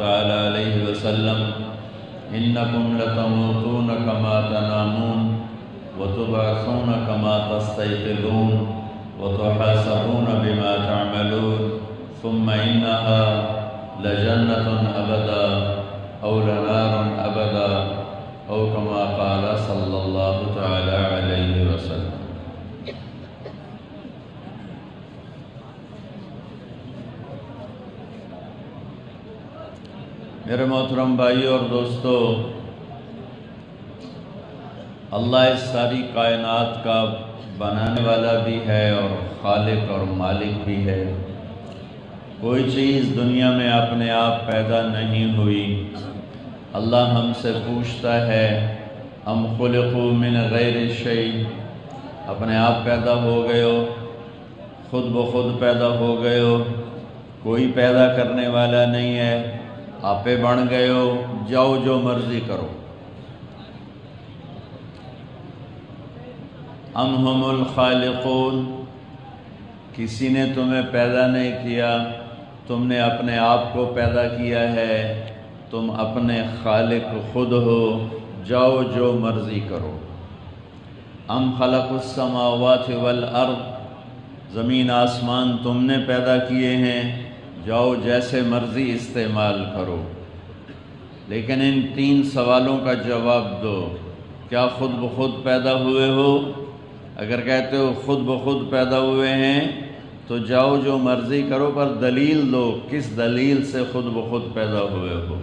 تعالى عليه وسلم إنكم لتموتون كما تنامون وتبعثون كما تستيقظون وتحاسبون بما تعملون ثم إنها لجنة أبدا أو لنار أبدا أو كما قال صلى الله تعالى عليه وسلم۔ میرے محترم بھائیو اور دوستو، اللہ اس ساری کائنات کا بنانے والا بھی ہے اور خالق اور مالک بھی ہے۔ کوئی چیز دنیا میں اپنے آپ پیدا نہیں ہوئی۔ اللہ ہم سے پوچھتا ہے ام خلقوا من غیر شیء، اپنے آپ پیدا ہو گئے ہو، خود بخود پیدا ہو گئے ہو، کوئی پیدا کرنے والا نہیں ہے، آپے بن گئے ہو، جاؤ جو مرضی کرو۔ ام ہم الخالقون، کسی نے تمہیں پیدا نہیں کیا، تم نے اپنے آپ کو پیدا کیا ہے، تم اپنے خالق خود ہو، جاؤ جو مرضی کرو۔ ام خلق السماوات والارض، زمین آسمان تم نے پیدا کیے ہیں، جاؤ جیسے مرضی استعمال کرو۔ لیکن ان تین سوالوں کا جواب دو۔ کیا خود بخود پیدا ہوئے ہو؟ اگر کہتے ہو خود بخود پیدا ہوئے ہیں تو جاؤ جو مرضی کرو، پر دلیل دو، کس دلیل سے خود بخود پیدا ہوئے ہو؟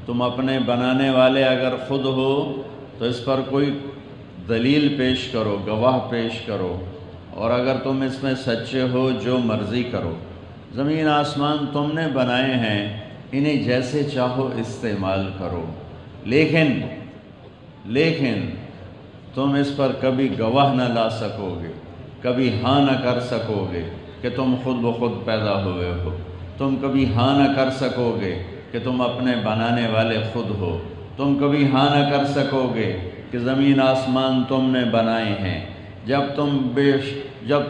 تم اپنے بنانے والے اگر خود ہو تو اس پر کوئی دلیل پیش کرو، گواہ پیش کرو، اور اگر تم اس میں سچے ہو جو مرضی کرو۔ زمین آسمان تم نے بنائے ہیں، انہیں جیسے چاہو استعمال کرو، لیکن تم اس پر کبھی گواہ نہ لا سکو گے، کبھی ہاں نہ کر سکو گے کہ تم خود بخود پیدا ہوئے ہو، تم کبھی ہاں نہ کر سکو گے کہ تم اپنے بنانے والے خود ہو، تم کبھی ہاں نہ کر سکو گے کہ زمین آسمان تم نے بنائے ہیں۔ جب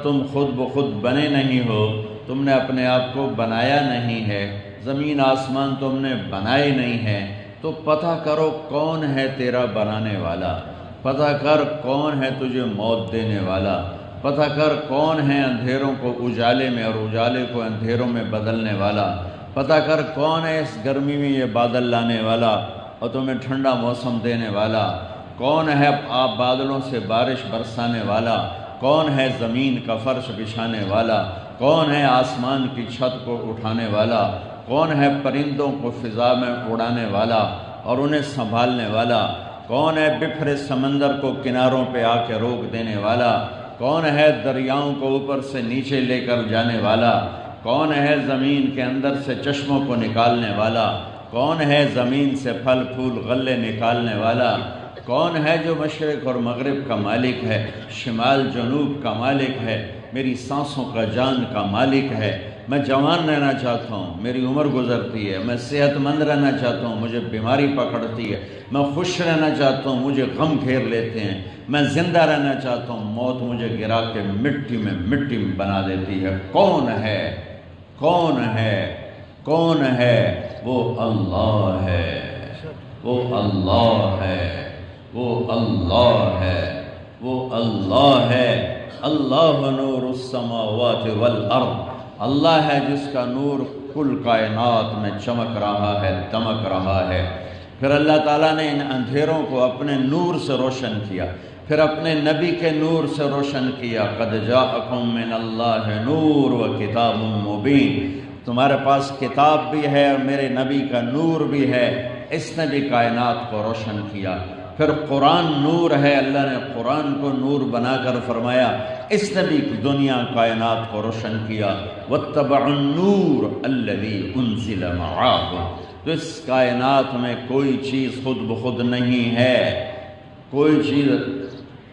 تم خود بخود بنے نہیں ہو، تم نے اپنے آپ کو بنایا نہیں ہے، زمین آسمان تم نے بنائے نہیں ہیں، تو پتہ کرو کون ہے تیرا بنانے والا، پتہ کر کون ہے تجھے موت دینے والا، پتہ کر کون ہے اندھیروں کو اجالے میں اور اجالے کو اندھیروں میں بدلنے والا، پتہ کر کون ہے اس گرمی میں یہ بادل لانے والا اور تمہیں ٹھنڈا موسم دینے والا، کون ہے آپ بادلوں سے بارش برسانے والا، کون ہے زمین کا فرش بچھانے والا، کون ہے آسمان کی چھت کو اٹھانے والا، کون ہے پرندوں کو فضا میں اڑانے والا اور انہیں سنبھالنے والا، کون ہے بکھرے سمندر کو کناروں پہ آ کے روک دینے والا، کون ہے دریاؤں کو اوپر سے نیچے لے کر جانے والا، کون ہے زمین کے اندر سے چشموں کو نکالنے والا، کون ہے زمین سے پھل پھول غلے نکالنے والا، کون ہے جو مشرق اور مغرب کا مالک ہے، شمال جنوب کا مالک ہے، میری سانسوں کا جان کا مالک ہے۔ میں جوان رہنا چاہتا ہوں، میری عمر گزرتی ہے، میں صحت مند رہنا چاہتا ہوں، مجھے بیماری پکڑتی ہے، میں خوش رہنا چاہتا ہوں، مجھے غم گھیر لیتے ہیں، میں زندہ رہنا چاہتا ہوں، موت مجھے گرا کے مٹی میں بنا دیتی ہے۔ کون ہے؟ کون ہے؟ کون ہے؟ وہ اللہ ہے، وہ اللہ ہے، وہ اللہ ہے، وہ اللہ ہے۔ اللہ نور السماوات والارض، اللہ ہے جس کا نور کل کائنات میں چمک رہا ہے، دمک رہا ہے۔ پھر اللہ تعالیٰ نے ان اندھیروں کو اپنے نور سے روشن کیا، پھر اپنے نبی کے نور سے روشن کیا۔ قد جاءکم من اللہ نور و کتاب مبین، تمہارے پاس کتاب بھی ہے اور میرے نبی کا نور بھی ہے، اس نے بھی کائنات کو روشن کیا۔ پھر قرآن نور ہے، اللہ نے قرآن کو نور بنا کر فرمایا، اس نے بھی دنیا کائنات کو روشن کیا۔ واتبعوا النور الذی انزل معہ، تو اس کائنات میں کوئی چیز خود بخود نہیں ہے، کوئی چیز۔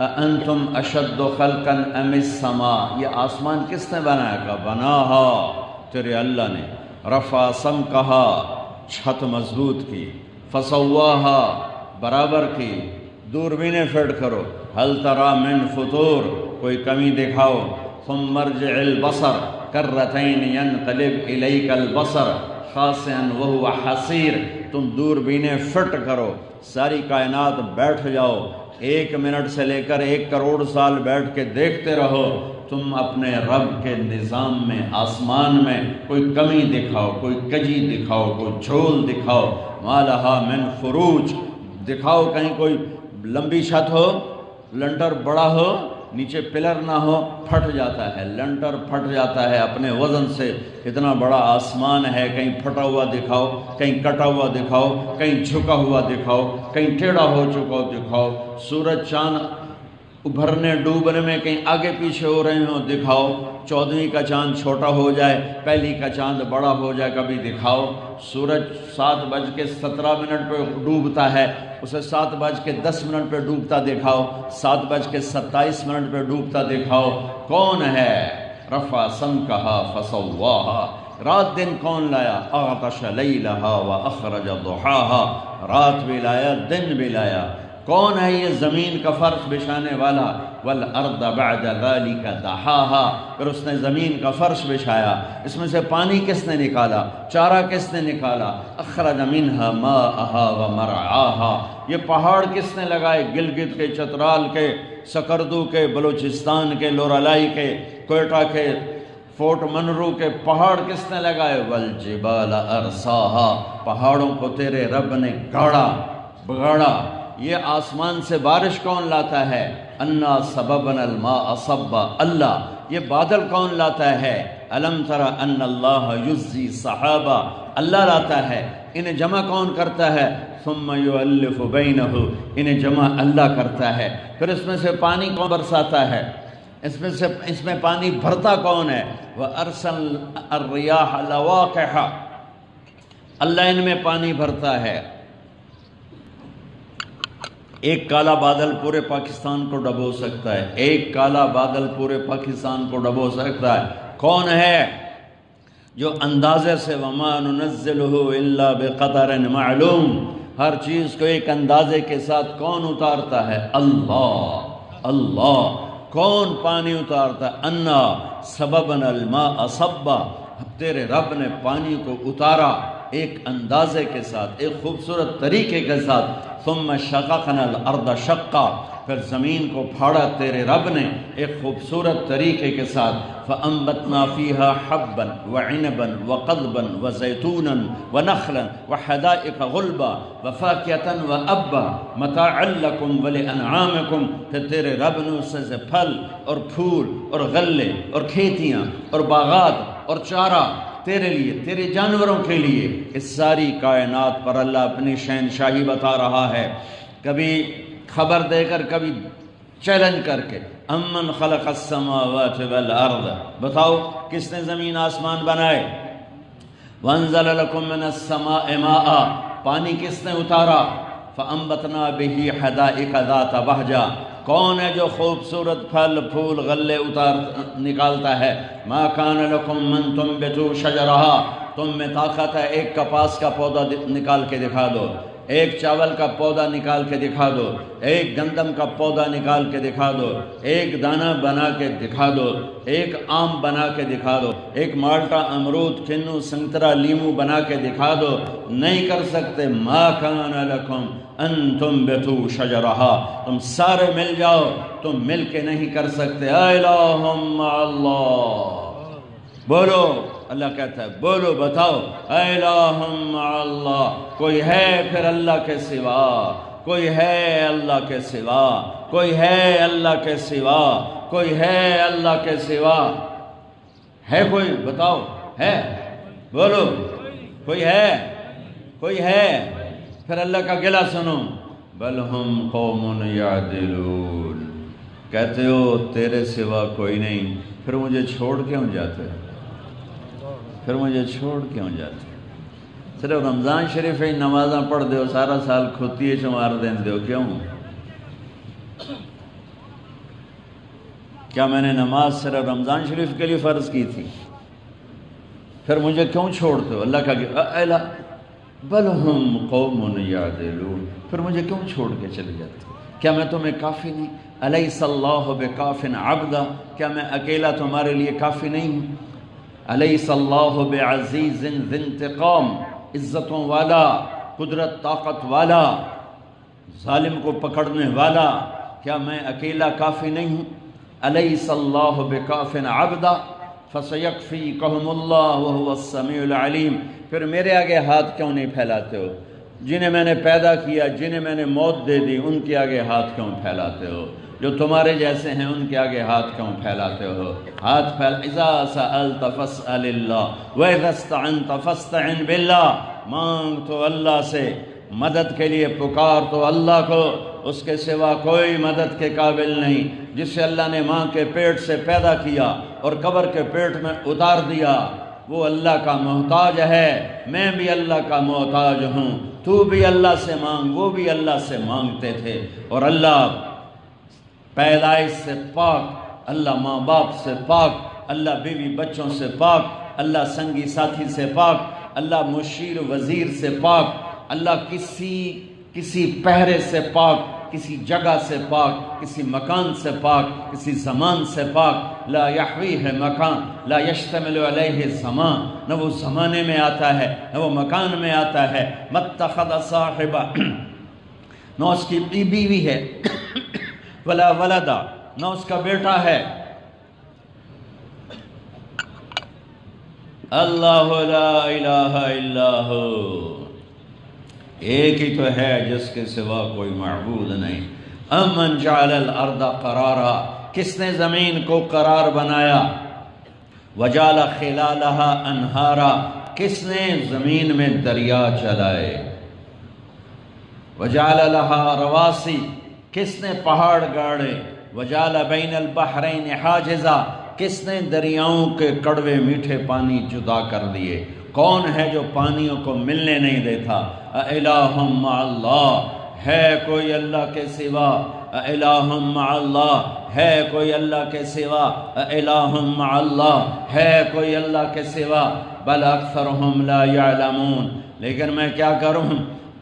انتم اشد خلقا ام السماء، یہ آسمان کس نے بنایا؟ کہا بناہا، تیرے اللہ نے۔ رفع سمکہا، چھت مضبوط کی۔ فسواہا، برابر کی۔ دوربینیں فٹ کرو، ہل تری من فطور، کوئی کمی دکھاؤ۔ ثم ارجع البصر کرتین ینقلب الیک البصر، خاسئا وهو حصیر، تم دوربینیں فٹ کرو، ساری کائنات بیٹھ جاؤ، 1 منٹ سے لے کر 1 کروڑ سال بیٹھ کے دیکھتے رہو، تم اپنے رب کے نظام میں آسمان میں کوئی کمی دکھاؤ، کوئی کجی دکھاؤ، کوئی جھول دکھاؤ، ما لہا من فروج، دکھاؤ کہیں کوئی لمبی چھت ہو، لنٹر بڑا ہو، نیچے پلر نہ ہو، پھٹ جاتا ہے، لنٹر پھٹ جاتا ہے اپنے وزن سے، اتنا بڑا آسمان ہے، کہیں پھٹا ہوا دکھاؤ، کہیں کٹا ہوا دکھاؤ، کہیں جھکا ہوا دکھاؤ، کہیں ٹیڑھا ہو چکا دکھاؤ، سورج چاند ابھرنے ڈوبنے میں کہیں آگے پیچھے ہو رہے ہوں دکھاؤ، 14ویں کا چاند چھوٹا ہو جائے، پہلی کا چاند بڑا ہو جائے کبھی دکھاؤ، سورج 7:17 پہ ڈوبتا ہے، اسے 7:10 پہ ڈوبتا دکھاؤ، 7:27 پہ ڈوبتا دکھاؤ، کون ہے؟ رفع سمکہا فسواہا، رات دن کون لایا؟ اغطش لیلہا واخرج ضحاہا، رات بھی لایا دن بھی لایا، کون ہے یہ زمین کا فرش بچھانے والا؟ والارض بعد ذلك دحاہا، پھر اس نے زمین کا فرش بچھایا، اس میں سے پانی کس نے نکالا؟ چارہ کس نے نکالا؟ اخرج منها ماءها ومرعاها، یہ پہاڑ کس نے لگائے؟ گلگت کے، چترال کے، سکردو کے، بلوچستان کے، لورالائی کے، کوئٹہ کے، فورٹ منرو کے پہاڑ کس نے لگائے؟ والجبال ارساہا، پہاڑوں کو تیرے رب نے گاڑا بگاڑا۔ یہ آسمان سے بارش کون لاتا ہے؟ انا سببنا الماء صبا، اللہ۔ یہ بادل کون لاتا ہے؟ الم تر ان اللہ یزی صحابہ، اللہ لاتا ہے۔ انہیں جمع کون کرتا ہے؟ ثم یؤلف بینہ، انہیں جمع اللہ کرتا ہے۔ پھر اس میں سے پانی کون برساتا ہے؟ اس میں پانی بھرتا کون ہے؟ وَأَرْسَلْ الرِّيَاحَ لَوَاقِحَ، اللہ ان میں پانی بھرتا ہے۔ ایک کالا بادل پورے پاکستان کو ڈبو سکتا ہے، ایک کالا بادل پورے پاکستان کو ڈبو سکتا ہے۔ کون ہے جو اندازے سے وَمَا نُنَزِّلُهُ إِلَّا بِقَدَرٍ مَعْلُوم، ہر چیز کو ایک اندازے کے ساتھ کون اتارتا ہے؟ اللہ۔ اللہ کون پانی اتارتا ہے؟ انا سببنا الماء صبا، تیرے رب نے پانی کو اتارا ایک اندازے کے ساتھ، ایک خوبصورت طریقے کے ساتھ۔ ثم شققنا الارض شقا، پھر زمین کو پھاڑا تیرے رب نے ایک خوبصورت طریقے کے ساتھ۔ فانبتنا فیہا حبا وعنبا وقضبا وزیتونا ونخلا وحدائق غلبا وفاکہتا وابا متاعا لکم ولانعامکم، پھر تیرے رب نے اس سے پھل اور پھول اور غلے اور کھیتیاں اور باغات اور چارہ تیرے لیے، تیرے جانوروں کے لیے۔ اس ساری کائنات پر اللہ اپنی شہنشاہی بتا رہا ہے، کبھی خبر دے کر، کبھی چیلنج کر کے۔ امن خلق السماوات والارض، بتاؤ کس نے زمین آسمان بنائے؟ وانزل لکم من السماء ماء، پانی کس نے اتارا؟ فانبتنا به حدائق ذات بہجہ، کون ہے جو خوبصورت پھل پھول غلے نکالتا ہے؟ ما کان لکم من تنبتوا شجرہا، تم میں طاقت ہے ایک کپاس کا پودا نکال کے دکھا دو، ایک چاول کا پودا نکال کے دکھا دو، ایک گندم کا پودا نکال کے دکھا دو، ایک دانہ بنا کے دکھا دو، ایک آم بنا کے دکھا دو، ایک مالٹا، امرود، کنو، سنترا، لیمو بنا کے دکھا دو۔ نہیں کر سکتے۔ ما کان لکم ان تنبتوا شجرہا، تم سارے مل جاؤ، تم مل کے نہیں کر سکتے۔ الہ مع اللہ، بولو، اللہ کہتا ہے بولو، بتاؤ، الہ مع اللہ، کوئی ہے پھر اللہ کے سوا؟ کوئی ہے اللہ کے سوا؟ کوئی ہے اللہ کے سوا؟ کوئی ہے اللہ کے سوا؟ ہے کوئی؟ بتاؤ، ہے؟ بولو، کوئی ہے؟ کوئی ہے؟ پھر اللہ کا گلہ سنو، بل ہم قوم یعدلون، کہتے ہو تیرے سوا کوئی نہیں، پھر مجھے چھوڑ کیوں جاتے؟ پھر مجھے چھوڑ کیوں جاتے؟ صرف رمضان شریف ہی نمازاں پڑھ دیو، سارا سال کھوتی شمار دیں دیو، کیوں؟ کیا میں نے نماز صرف رمضان شریف کے لیے فرض کی تھی؟ پھر مجھے کیوں چھوڑتے ہو؟ اللہ کا بل ہم قوم یعدلون، پھر مجھے کیوں چھوڑ کے چلے جاتے؟ کیا میں تمہیں کافی نہیں؟ الیس اللہ بکاف عبدا، کیا میں اکیلا تمہارے لیے کافی نہیں ہوں؟ الیس اللہ بعزیز ذی انتقام، عزتوں والا، قدرت طاقت والا، ظالم کو پکڑنے والا، کیا میں اکیلا کافی نہیں ہوں؟ الیس اللہ بکاف عبدا فسیکفیکہم اللہ وہو السمیع العلیم۔ پھر میرے آگے ہاتھ کیوں نہیں پھیلاتے ہو؟ جنہیں میں نے پیدا کیا، جنہیں میں نے موت دے دی، ان کے آگے ہاتھ کیوں پھیلاتے ہو؟ جو تمہارے جیسے ہیں ان کے آگے ہاتھ کیوں پھیلاتے ہو؟ ہاتھ پھیل، اذا سألت فاسأل اللہ واذا استعنت فاستعن باللہ، مانگ تو اللہ سے، مدد کے لیے پکار تو اللہ کو، اس کے سوا کوئی مدد کے قابل نہیں۔ جسے اللہ نے ماں کے پیٹ سے پیدا کیا اور قبر کے پیٹ میں اتار دیا، وہ اللہ کا محتاج ہے، میں بھی اللہ کا محتاج ہوں، تو بھی اللہ سے مانگ، وہ بھی اللہ سے مانگتے تھے۔ اور اللہ پیدائش سے پاک، اللہ ماں باپ سے پاک، اللہ بیوی بچوں سے پاک، اللہ سنگی ساتھی سے پاک، اللہ مشیر وزیر سے پاک، اللہ کسی پہرے سے پاک، کسی جگہ سے پاک، کسی مکان سے پاک، کسی زمان سے پاک۔ لا یحویہ مکان لا یشتمل علیہ زمان، نہ وہ زمانے میں آتا ہے نہ وہ مکان میں آتا ہے۔ متخذ صاحبہ، نہ اس کی بیوی ہے، ولا ولدا، نہ اس کا بیٹا ہے۔ اللہ لا الہ الا ہو، ایک ہی تو ہے جس کے سوا کوئی معبود نہیں۔ امن جعل الارض قرارا، کس نے زمین کو قرار بنایا؟ وجعل خلالہا انہارا، کس نے زمین میں دریا چلائے؟ وجعل لہا رواسی، کس نے پہاڑ گاڑے؟ وجعل بین البحرین حاجزا، کس نے دریاؤں کے کڑوے میٹھے پانی جدا کر دیے؟ کون ہے جو پانیوں کو ملنے نہیں دیتا؟ اِلٰہٌ مع اللہ، ہے کوئی اللہ کے سوا؟ اِلٰہٌ مع اللہ، ہے کوئی اللہ کے سوا؟ اِلٰہٌ مع اللہ، ہے کوئی اللہ کے سوا؟ بل اکثرہم لا یعلمون، لیکن میں کیا کروں،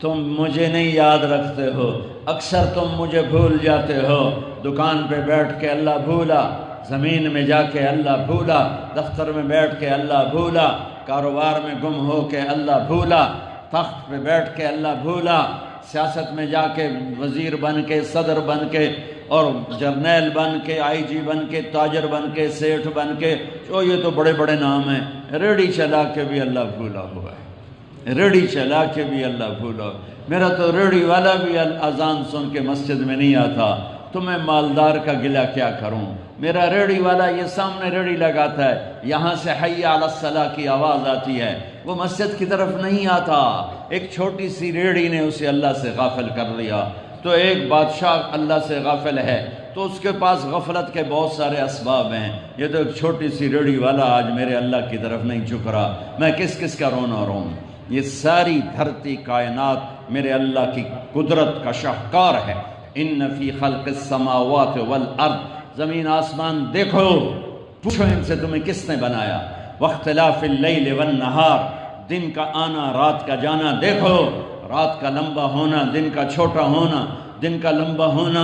تم مجھے نہیں یاد رکھتے ہو، اکثر تم مجھے بھول جاتے ہو۔ دکان پہ بیٹھ کے اللہ بھولا، زمین میں جا کے اللہ بھولا، دفتر میں بیٹھ کے اللہ بھولا، کاروبار میں گم ہو کے اللہ بھولا، تخت پہ بیٹھ کے اللہ بھولا، سیاست میں جا کے وزیر بن کے، صدر بن کے، اور جرنیل بن کے، آئی جی بن کے، تاجر بن کے، سیٹھ بن کے، جو یہ تو بڑے بڑے نام ہیں۔ ریڑھی چلا کے بھی اللہ بھولا ہوا ہے، ریڑھی چلا کے بھی اللہ بھولا۔ میرا تو ریڑھی والا بھی اذان سن کے مسجد میں نہیں آتا، تو میں مالدار کا گلہ کیا کروں؟ میرا ریڑھی والا یہ سامنے ریڑھی لگاتا ہے، یہاں سے حی علی الصلاۃ کی آواز آتی ہے، وہ مسجد کی طرف نہیں آتا۔ ایک چھوٹی سی ریڑھی نے اسے اللہ سے غافل کر لیا۔ تو ایک بادشاہ اللہ سے غافل ہے تو اس کے پاس غفلت کے بہت سارے اسباب ہیں، یہ تو ایک چھوٹی سی ریڑھی والا آج میرے اللہ کی طرف نہیں جھک رہا، میں کس کس کا رونا روں؟ یہ ساری دھرتی کائنات میرے اللہ کی قدرت کا شاہکار ہے۔ ان فی خلق السماوات والارض، زمین آسمان دیکھو، پوچھو ان سے تمہیں کس نے بنایا۔ واختلاف اللیل والنہار، دن کا آنا رات کا جانا دیکھو، رات کا لمبا ہونا دن کا چھوٹا ہونا، دن کا لمبا ہونا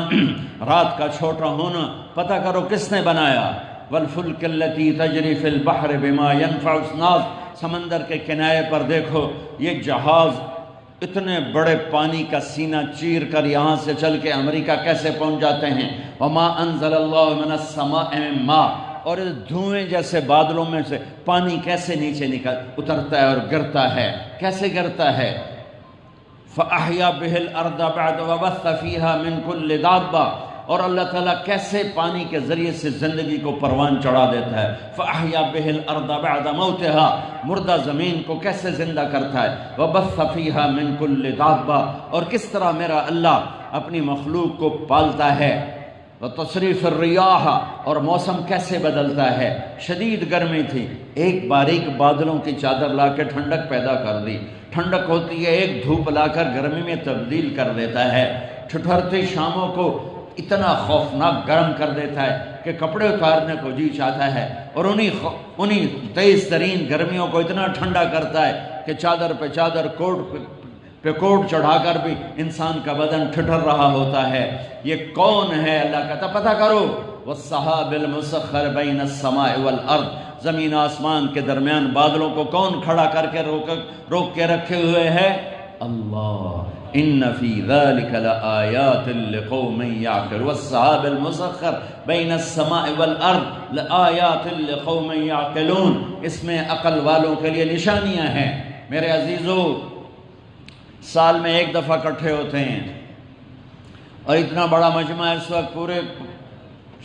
رات کا چھوٹا ہونا، پتہ کرو کس نے بنایا۔ والفلک التی تجری فی البحر بما ینفع الناس، سمندر کے کنارے پر دیکھو، یہ جہاز اتنے بڑے پانی کا سینہ چیر کر یہاں سے چل کے امریکہ کیسے پہنچ جاتے ہیں۔ وما انزل اللہ من السماء من ماء، اور دھوئیں جیسے بادلوں میں سے پانی کیسے نیچے اترتا ہے اور گرتا ہے، کیسے گرتا ہے۔ فَأَحْيَا بِهِ الْأَرْضَ بَعْدَ وَبَثَّ فِيهَا مِن كُلِّ دَابَّةٍ، اور اللہ تعالیٰ کیسے پانی کے ذریعے سے زندگی کو پروان چڑھا دیتا ہے۔ فَأَحْيَا بِهِ الْأَرْضَ بَعْدَ مَوْتِهَا، مردہ زمین کو کیسے زندہ کرتا ہے۔ وَبَثَّ فِيهَا مِن كُلِّ دَابَّةٍ، اور کس طرح میرا اللہ اپنی مخلوق کو پالتا ہے۔ وَتَصْرِيفِ الرِّيَاحِ، اور موسم کیسے بدلتا ہے۔ شدید گرمی تھی، ایک باریک بادلوں کی چادر لا کے ٹھنڈک پیدا کر دی، ٹھنڈک ہوتی ہے ایک دھوپ لا کر گرمی میں تبدیل کر دیتا ہے۔ ٹھٹھرتی شاموں کو اتنا خوفناک گرم کر دیتا ہے کہ کپڑے اتارنے کو جی چاہتا ہے، اور انہی تیز ترین گرمیوں کو اتنا ٹھنڈا کرتا ہے کہ چادر پہ چادر، کوٹ پہ کوٹ چڑھا کر بھی انسان کا بدن ٹھٹر رہا ہوتا ہے۔ یہ کون ہے اللہ کا؟ پتہ کرو۔ والسحاب المسخر بین السماء والارض، زمین آسمان کے درمیان بادلوں کو کون کھڑا کر کے روک کے رکھے ہوئے ہے؟ اللہ۔ ان فی ذلک لآیات لقوم یعقلون والسحاب المسخر بین السماء والارض لآیات لقوم یعقلون، اس میں عقل والوں کے لیے نشانیاں ہیں۔ میرے عزیزو، سال میں ایک دفعہ اکٹھے ہوتے ہیں، اور اتنا بڑا مجمع اس وقت پورے،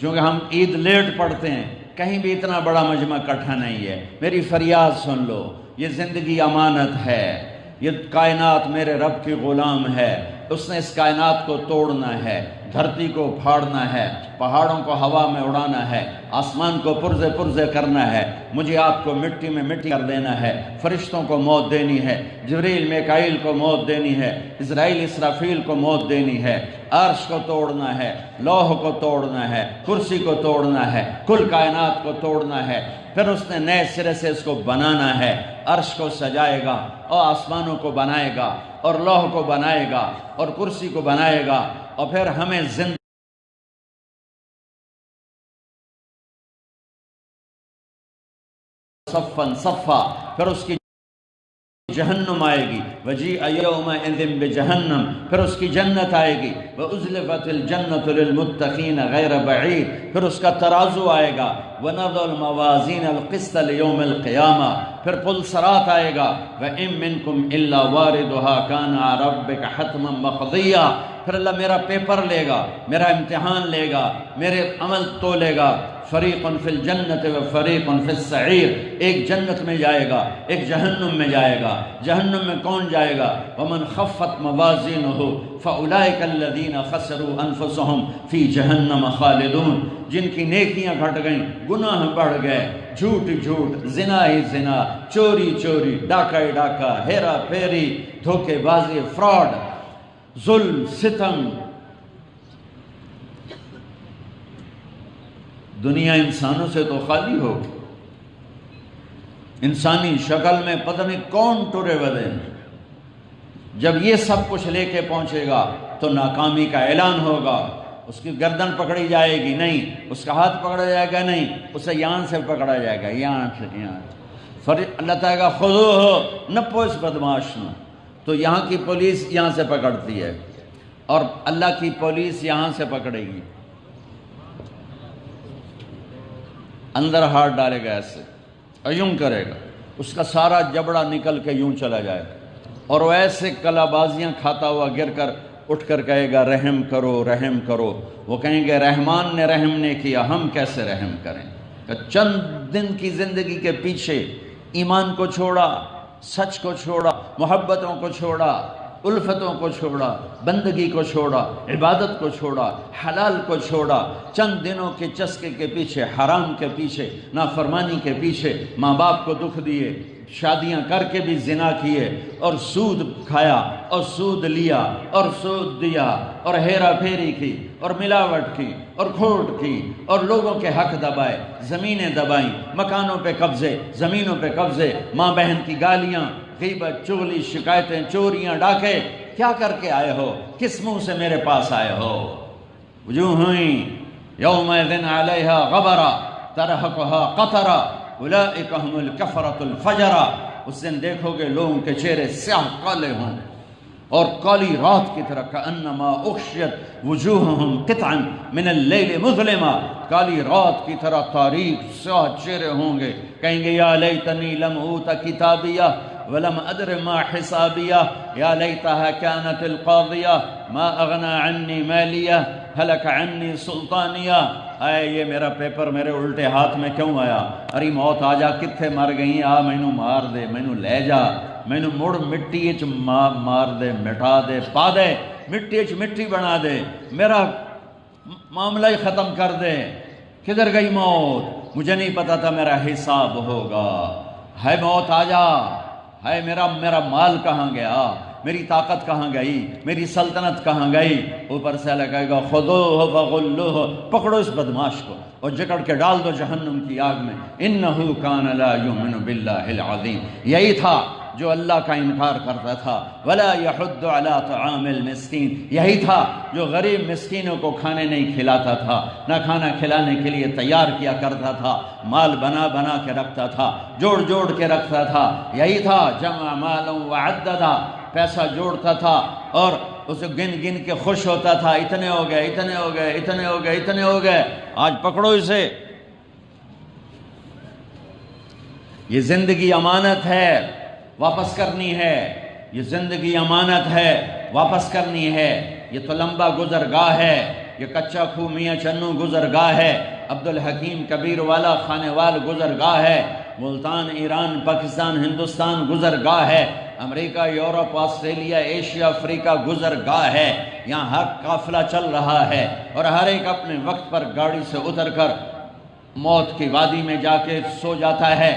چونکہ ہم عید لیٹ پڑھتے ہیں، کہیں بھی اتنا بڑا مجمع اکٹھا نہیں ہے۔ میری فریاد سن لو، یہ زندگی امانت ہے، یہ کائنات میرے رب کی غلام ہے، اس نے اس کائنات کو توڑنا ہے، دھرتی کو پھاڑنا ہے، پہاڑوں کو ہوا میں اڑانا ہے، آسمان کو پرزے پرزے کرنا ہے، مجھے آپ کو مٹی میں مٹی کر دینا ہے، فرشتوں کو موت دینی ہے، جبریل میکائیل کو موت دینی ہے، اسرائیل اسرافیل کو موت دینی ہے، عرش کو توڑنا ہے، لوح کو توڑنا ہے، کرسی کو توڑنا ہے، کل کائنات کو توڑنا ہے، پھر اس نے نئے سرے سے اس کو بنانا ہے، عرش کو سجائے گا اور آسمانوں کو بنائے گا اور لوح کو بنائے گا اور کرسی کو بنائے گا، اور پھر ہمیں زندہ صفاً صفا، پھر اس کی جہنم آئے گی، وجیء یومئذ بجہنم، پھر اس کی جنت آئے گی، وَأُزْلِفَتِ الْجَنَّةُ لِلْمُتَّقِينَ غَيْرَ بَعِيدٍ، پھر اس کا ترازو آئے گا، وَنَضَعُ الْمَوَازِينَ الْقِسْطَ لِيَوْمِ الْقِيَامَةِ، پھر پل صراط آئے گا، وَإِن مِّنكُمْ إِلَّا وَارِدُهَا كَانَ عَلَى رَبِّكَ حَتْمًا مَّقْضِيًّا، پھر اللہ میرا پیپر لے گا، میرا امتحان لے گا، میرے عمل تولے گا، فریق فی الجنت و فریق فی السعیر، ایک جنت میں جائے گا، ایک جہنم میں جائے گا۔ جہنم میں کون جائے گا؟ ومن خفت موازینہ فاولئک الذین خسروا انفسهم فی جہنم خالدون، جن کی نیکیاں گھٹ گئیں، گناہ بڑھ گئے، جھوٹ جھوٹ، زنا ہی زنا، چوری چوری، ڈاکہ ہی ڈاکہ، ہیرا پھیری، دھوکے بازی، فراڈ، ظلم، ستم۔ دنیا انسانوں سے تو خالی ہوگی، انسانی شکل میں پتہ نہیں کون ٹرے ودے۔ جب یہ سب کچھ لے کے پہنچے گا تو ناکامی کا اعلان ہوگا، اس کی گردن پکڑی جائے گی نہیں، اس کا ہاتھ پکڑا جائے گا نہیں، اسے یہاں سے پکڑا جائے گا، یہاں سے یہاں۔ اللہ تعالیٰ کا خذوہ نپو اس بدماش نو، تو یہاں کی پولیس یہاں سے پکڑتی ہے، اور اللہ کی پولیس یہاں سے پکڑے گی، اندر ہاتھ ڈالے گا ایسے اور یوں کرے گا، اس کا سارا جبڑا نکل کے یوں چلا جائے گا، اور وہ ایسے کلا بازیاں کھاتا ہوا گر کر اٹھ کر کہے گا رحم کرو رحم کرو۔ وہ کہیں گے رحمان نے رحم نہیں کیا، ہم کیسے رحم کریں؟ کہ چند دن کی زندگی کے پیچھے ایمان کو چھوڑا، سچ کو چھوڑا، محبتوں کو چھوڑا، الفتوں کو چھوڑا، بندگی کو چھوڑا، عبادت کو چھوڑا، حلال کو چھوڑا، چند دنوں کے چسکے کے پیچھے، حرام کے پیچھے، نافرمانی کے پیچھے ماں باپ کو دکھ دیے، شادیاں کر کے بھی زنا کیے، اور سود کھایا اور سود لیا اور سود دیا، اور ہیرا پھیری کی اور ملاوٹ کی اور کھوٹ کی، اور لوگوں کے حق دبائے، زمینیں دبائیں، مکانوں پہ قبضے، زمینوں پہ قبضے، ماں بہن کی گالیاں، غیبت، چغلی، شکایتیں، چوریاں، ڈاکے۔ کیا کر کے آئے ہو؟ کس منہ سے میرے پاس آئے ہو؟ وجوہ یومئذ علیہا غبرہ ترہقہا قطرہ اولئک ھم الکفرۃ الفجرہ، اس دن دیکھو گے لوگوں کے چہرے سیاہ کالے ہوں اور کالی رات کی طرح، کأنما اغشیت وجوہہم قطعا من اللیل مظلمہ، کالی رات کی طرح تاریک سیاہ چہرے ہوں گے، کہیں گے یا لیتنی لم اوت کتابیہ ولم ادر ما حسابیہ، یا لیتہا کانت القاضیہ ما اغنی عنی مالیہ ہلک عنی سلطانیہ، اے یہ میرا پیپر میرے الٹے ہاتھ میں کیوں آیا؟ اری موت آ جا، کتھے مر گئی؟ آ مینوں مار دے، مینوں لے جا، مینوں مڑ مٹی اچ مار دے، مٹا دے، پا دے، مٹی اچ مٹی بنا دے، میرا معاملہ ہی ختم کر دے۔ کدھر گئی موت؟ مجھے نہیں پتا تھا میرا حساب ہوگا۔ ہے موت آ جا، ہے میرا مال کہاں گیا؟ میری طاقت کہاں گئی؟ میری سلطنت کہاں گئی؟ اوپر سے اللہ کہے گا خذوہ فغلوہ، پکڑو اس بدماش کو اور جکڑ کے ڈال دو جہنم کی آگ میں۔ انہ کان لا یؤمن باللہ العظیم، یہی تھا جو اللہ کا انکار کرتا تھا، ولا یحض علی طعام المسکین، یہی تھا جو غریب مسکینوں کو کھانے نہیں کھلاتا تھا، نہ کھانا کھلانے کے لیے تیار کیا کرتا تھا، مال بنا بنا کے رکھتا تھا، جوڑ جوڑ کے رکھتا تھا، یہی تھا جمع مالا وعددا، پیسہ جوڑتا تھا اور اسے گن گن کے خوش ہوتا تھا، اتنے ہو گئے اتنے ہو گئے اتنے ہو گئے اتنے ہو گئے، آج پکڑو اسے۔ یہ زندگی امانت ہے، واپس کرنی ہے، یہ زندگی امانت ہے، واپس کرنی ہے۔ یہ تو لمبا گزرگاہ ہے، یہ کچا کھو میاں چنو گزرگاہ ہے، عبدالحکیم کبیر والا خانے وال گزرگاہ ہے، ملتان ایران پاکستان ہندوستان گزرگاہ ہے، امریکہ یورپ آسٹریلیا ایشیا افریقہ گزرگاہ ہے۔ یہاں ہر قافلہ چل رہا ہے اور ہر ایک اپنے وقت پر گاڑی سے اتر کر موت کی وادی میں جا کے سو جاتا ہے۔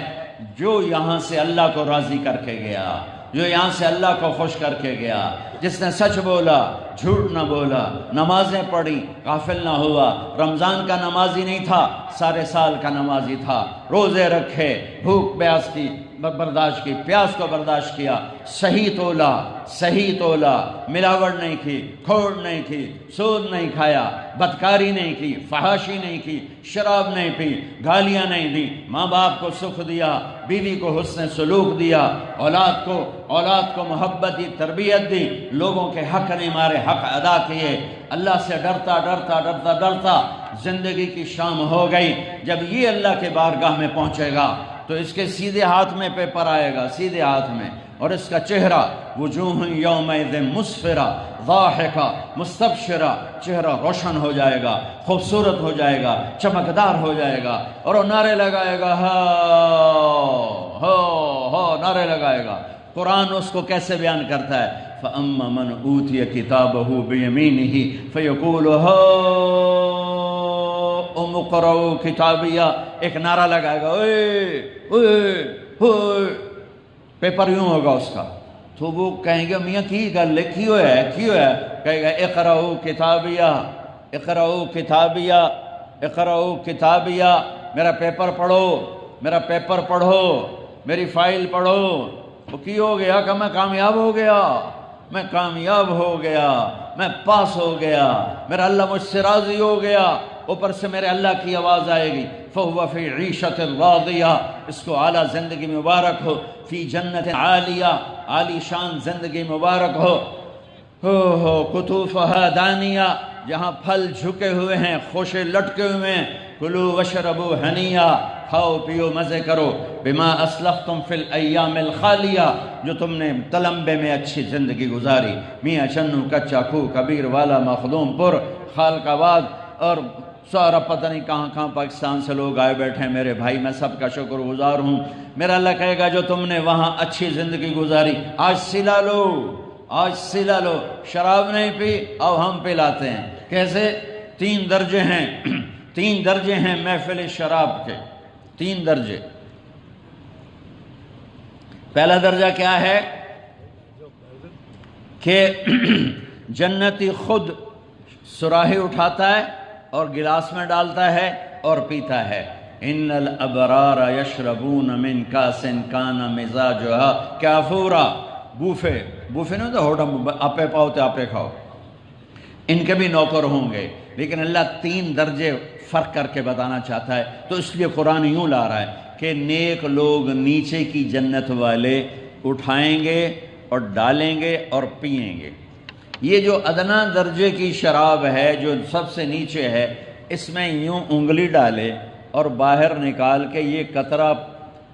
جو یہاں سے اللہ کو راضی کر کے گیا، جو یہاں سے اللہ کو خوش کر کے گیا، جس نے سچ بولا، جھوٹ نہ بولا، نمازیں پڑھی، غافل نہ ہوا، رمضان کا نمازی نہیں تھا، سارے سال کا نمازی تھا، روزے رکھے، بھوک پیاس کی برداشت کی، پیاس کو برداشت کیا، صحیح تولا، ملاوٹ نہیں کی، کھوٹ نہیں کی، سود نہیں کھایا، بدکاری نہیں کی، فحاشی نہیں کی، شراب نہیں پی، گالیاں نہیں دی، ماں باپ کو سکھ دیا، بیوی کو حسن سلوک دیا، اولاد کو محبت دی، تربیت دی، لوگوں کے حق نہیں مارے، حق ادا کیے، اللہ سے ڈرتا زندگی کی شام ہو گئی۔ جب یہ اللہ کے بارگاہ میں پہنچے گا تو اس کے سیدھے ہاتھ میں پیپر آئے گا، سیدھے ہاتھ میں، اور اس کا چہرہ وجوہ یومئذ مسفرہ ضاحکہ مستبشرہ، چہرہ روشن ہو جائے گا، خوبصورت ہو جائے گا، چمکدار ہو جائے گا، اور وہ نعرے لگائے گا، ہو نعرے لگائے گا۔ قرآن اس کو کیسے بیان کرتا ہے؟ فَأَمَّا مَنْ أُوتِيَ كِتَابَهُ بِيَمِينِهِ فَيَقُولُ هَاؤُمُ اقْرَءُوا كِتَابِيَهْ، ایک نعرہ لگائے گا، اوئے پیپر یوں ہوگا اس کا، تو وہ کہیں گے میاں کی گل لکھی ہوئے ہے، کہے گا اقرأوا کتابیہ، اقرأوا کتابیہ، اقرأوا کتابیہ، میرا پیپر پڑھو، میری فائل پڑھو۔ وہ کی ہو گیا کہ میں کامیاب ہو گیا، میں پاس ہو گیا، میرا اللہ مجھ سے راضی ہو گیا، اوپر سے میرے اللہ کی آواز آئے گی، فَهُوَ فِي عِيشَةٍ رَاضِيَةٍ، اس کو اعلیٰ زندگی مبارک ہو، فی جنت عالیہ، عالی شان زندگی مبارک ہو، قطوفها دانیہ، جہاں پھل جھکے ہوئے ہیں، خوشے لٹکے ہوئے ہیں، کلوا واشربوا ہنیّا، کھاؤ پیو مزے کرو، بما اسلفتم فی الایام الخالیہ، جو تم نے تلمبے میں اچھی زندگی گزاری، میاں چنو کچا کھو کبیر والا مخدوم پور خالق آباد اور سارا پتہ نہیں کہاں پاکستان سے لوگ آئے بیٹھے ہیں، میرے بھائی میں سب کا شکر گزار ہوں۔ میرا اللہ کہے گا جو تم نے وہاں اچھی زندگی گزاری، آج سلا لو، شراب نہیں پی، اب ہم پلاتے ہیں۔ کیسے؟ 3 درجے ہیں محفل شراب کے، 3 درجے۔ پہلا درجہ کیا ہے کہ جنتی خود سراہی اٹھاتا ہے اور گلاس میں ڈالتا ہے اور پیتا ہے۔ ان الابرار یشربون من کاس کان مزاجها کافورا، بوفے نہیں تو ہوٹل آپے پاؤ تے آپے کھاؤ، ان کے بھی نوکر ہوں گے، لیکن اللہ 3 درجے فرق کر کے بتانا چاہتا ہے، تو اس لیے قرآن یوں لا رہا ہے کہ نیک لوگ نیچے کی جنت والے اٹھائیں گے اور ڈالیں گے اور پئیں گے۔ یہ جو ادنا درجے کی شراب ہے جو سب سے نیچے ہے، اس میں یوں انگلی ڈالے اور باہر نکال کے یہ قطرہ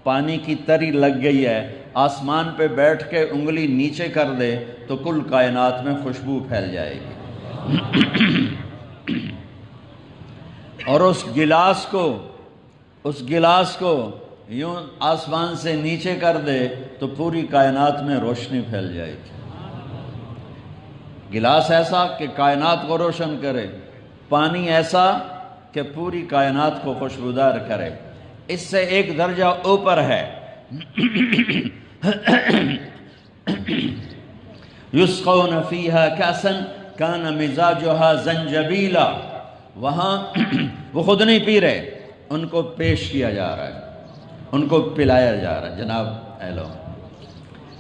پانی کی تری لگ گئی ہے، آسمان پہ بیٹھ کے انگلی نیچے کر دے تو کل کائنات میں خوشبو پھیل جائے گی۔ اور اس گلاس کو یوں آسمان سے نیچے کر دے تو پوری کائنات میں روشنی پھیل جائے گی۔ گلاس ایسا کہ کائنات کو روشن کرے، پانی ایسا کہ پوری کائنات کو خوشبودار کرے۔ اس سے ایک درجہ اوپر ہے، یسقون فیہا کاسا کان مزاجہا زنجبیلا، وہاں وہ خود نہیں پی رہے، ان کو پیش کیا جا رہا ہے، ان کو پلایا جا رہا ہے۔ جناب اے لو،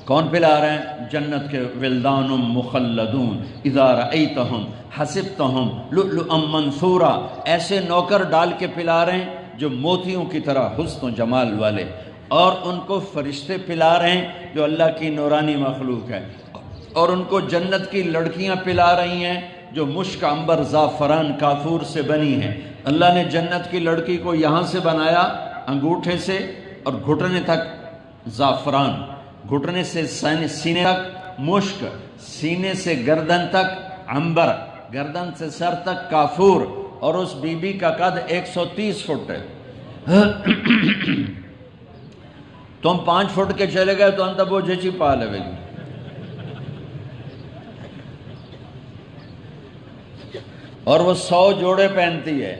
کون پلا رہے ہیں؟ جنت کے ولدان مخلدون اذا رأیتہم حسبتہم لؤلؤا منثورا، ایسے نوکر ڈال کے پلا رہے ہیں جو موتیوں کی طرح حسن و جمال والے، اور ان کو فرشتے پلا رہے ہیں جو اللہ کی نورانی مخلوق ہے، اور ان کو جنت کی لڑکیاں پلا رہی ہیں جو مشک عنبر زعفران کافور سے بنی ہیں۔ اللہ نے جنت کی لڑکی کو یہاں سے بنایا انگوٹھے سے، اور گھٹنے تک زعفران، گھٹنے سے سینے تک مشک، سینے سے گردن تک عنبر، گردن سے سر تک کافور، اور اس بی بی کا قد 130 فٹ ہے۔ تم 5 فٹ کے چلے گئے تو انت وہ جچی پا لے گی۔ اور وہ 100 جوڑے پہنتی ہے،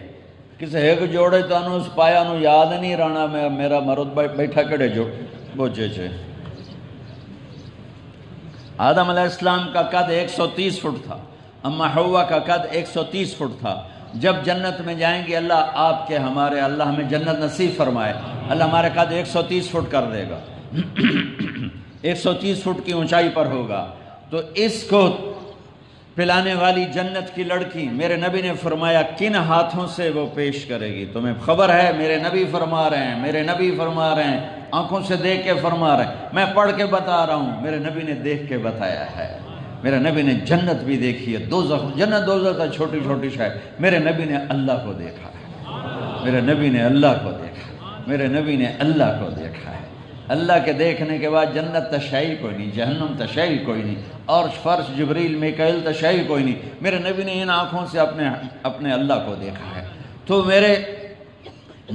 کسی ایک جوڑے تو انہوں اس پایا انہوں یاد نہیں رانا میرا مرد بیٹھا کڑے جو بوجھے چھے۔ آدم علیہ السلام کا قد 130 فٹ تھا، اما حوا کا قد 130 فٹ تھا۔ جب جنت میں جائیں گے اللہ آپ کے ہمارے، اللہ ہمیں جنت نصیب فرمائے، اللہ ہمارے قد 130 فٹ کر دے گا، 130 فٹ کی اونچائی پر ہوگا۔ تو اس کو پلانے والی جنت کی لڑکی میرے نبی نے فرمایا کن ہاتھوں سے وہ پیش کرے گی؟ تمہیں خبر ہے؟ میرے نبی فرما رہے ہیں، میرے نبی فرما رہے ہیں، آنکھوں سے دیکھ کے فرما رہے ہیں، میں پڑھ کے بتا رہا ہوں، میرے نبی نے دیکھ کے بتایا ہے۔ میرے نبی نے جنت بھی دیکھی ہے، دوزخ، جنت دوزخ تو چھوٹی چھوٹی شے، میرے نبی نے اللہ کو دیکھا ہے، میرے نبی نے اللہ کو دیکھا ہے، میرے نبی نے اللہ کو دیکھا ہے۔ اللہ کے دیکھنے کے بعد جنت تشائی کوئی نہیں، جہنم تشائی کوئی نہیں، اور فرش جبریل میکائیل تشائی کوئی نہیں، میرے نبی نے ان آنکھوں سے اپنے اللہ کو دیکھا ہے۔ تو میرے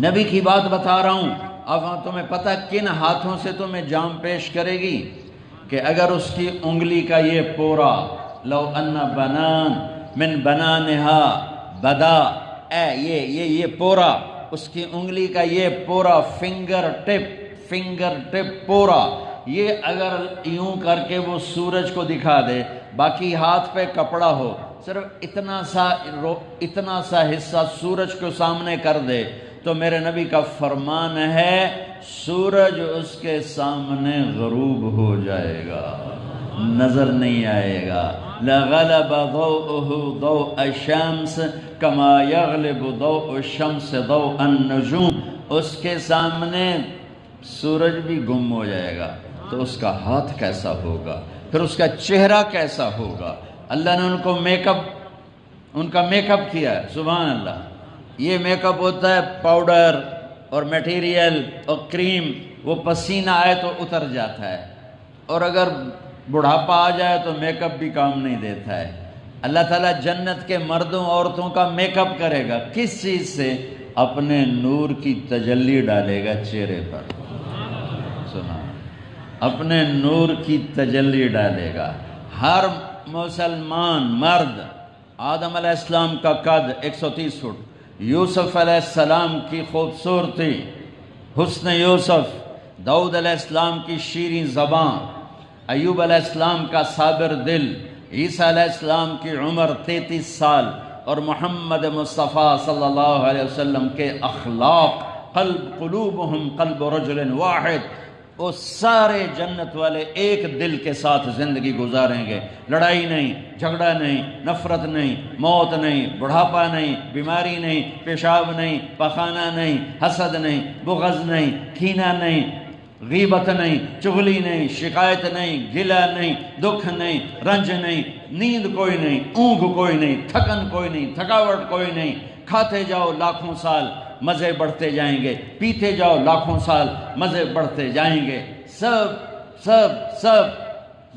نبی کی بات بتا رہا ہوں۔ اب تمہیں پتہ کن ہاتھوں سے تمہیں جام پیش کرے گی؟ کہ اگر اس کی انگلی کا یہ پورا، لو ان بنان من بنانہا بدا، یہ پورا، اس کی انگلی کا یہ پورا فنگر ٹپ پورا، یہ اگر یوں کر کے وہ سورج کو دکھا دے، باقی ہاتھ پہ کپڑا ہو، صرف اتنا سا حصہ سورج کو سامنے کر دے، تو میرے نبی کا فرمان ہے سورج اس کے سامنے غروب ہو جائے گا، نظر نہیں آئے گا۔ لغلب ضوءه ضوء الشمس كما يغلب ضوء الشمس ضوء النجوم، اس کے سامنے سورج بھی گم ہو جائے گا، تو اس کا ہاتھ کیسا ہوگا، پھر اس کا چہرہ کیسا ہوگا۔ اللہ نے ان کا میک اپ کیا ہے، سبحان اللہ۔ یہ میک اپ ہوتا ہے پاؤڈر اور میٹیریل اور کریم، وہ پسینہ آئے تو اتر جاتا ہے، اور اگر بڑھاپا آ جائے تو میک اپ بھی کام نہیں دیتا ہے۔ اللہ تعالیٰ جنت کے مردوں عورتوں کا میک اپ کرے گا، کس چیز سے؟ اپنے نور کی تجلی ڈالے گا چہرے پر، سنا، اپنے نور کی تجلی ڈالے گا۔ ہر مسلمان مرد، آدم علیہ السلام کا قد 130 فٹ، یوسف علیہ السلام کی خوبصورتی، حسن یوسف، داؤد علیہ السلام کی شیریں زبان، ایوب علیہ السلام کا صابر دل، عیسیٰ علیہ السلام کی عمر 33 سال، اور محمد مصطفیٰ صلی اللہ علیہ وسلم کے اخلاق، قلوبہم قلب رجل واحد، وہ سارے جنت والے ایک دل کے ساتھ زندگی گزاریں گے، لڑائی نہیں، جھگڑا نہیں، نفرت نہیں، موت نہیں، بڑھاپا نہیں، بیماری نہیں، پیشاب نہیں، پخانہ نہیں، حسد نہیں، بغض نہیں، کینہ نہیں، غیبت نہیں، چغلی نہیں، شکایت نہیں، گلہ نہیں، دکھ نہیں، رنج نہیں، نیند کوئی نہیں، اونگ کوئی نہیں، تھکن کوئی نہیں، تھکاوٹ کوئی نہیں۔ کھاتے جاؤ لاکھوں سال، مزے بڑھتے جائیں گے، پیتے جاؤ لاکھوں سال، مزے بڑھتے جائیں گے۔ سب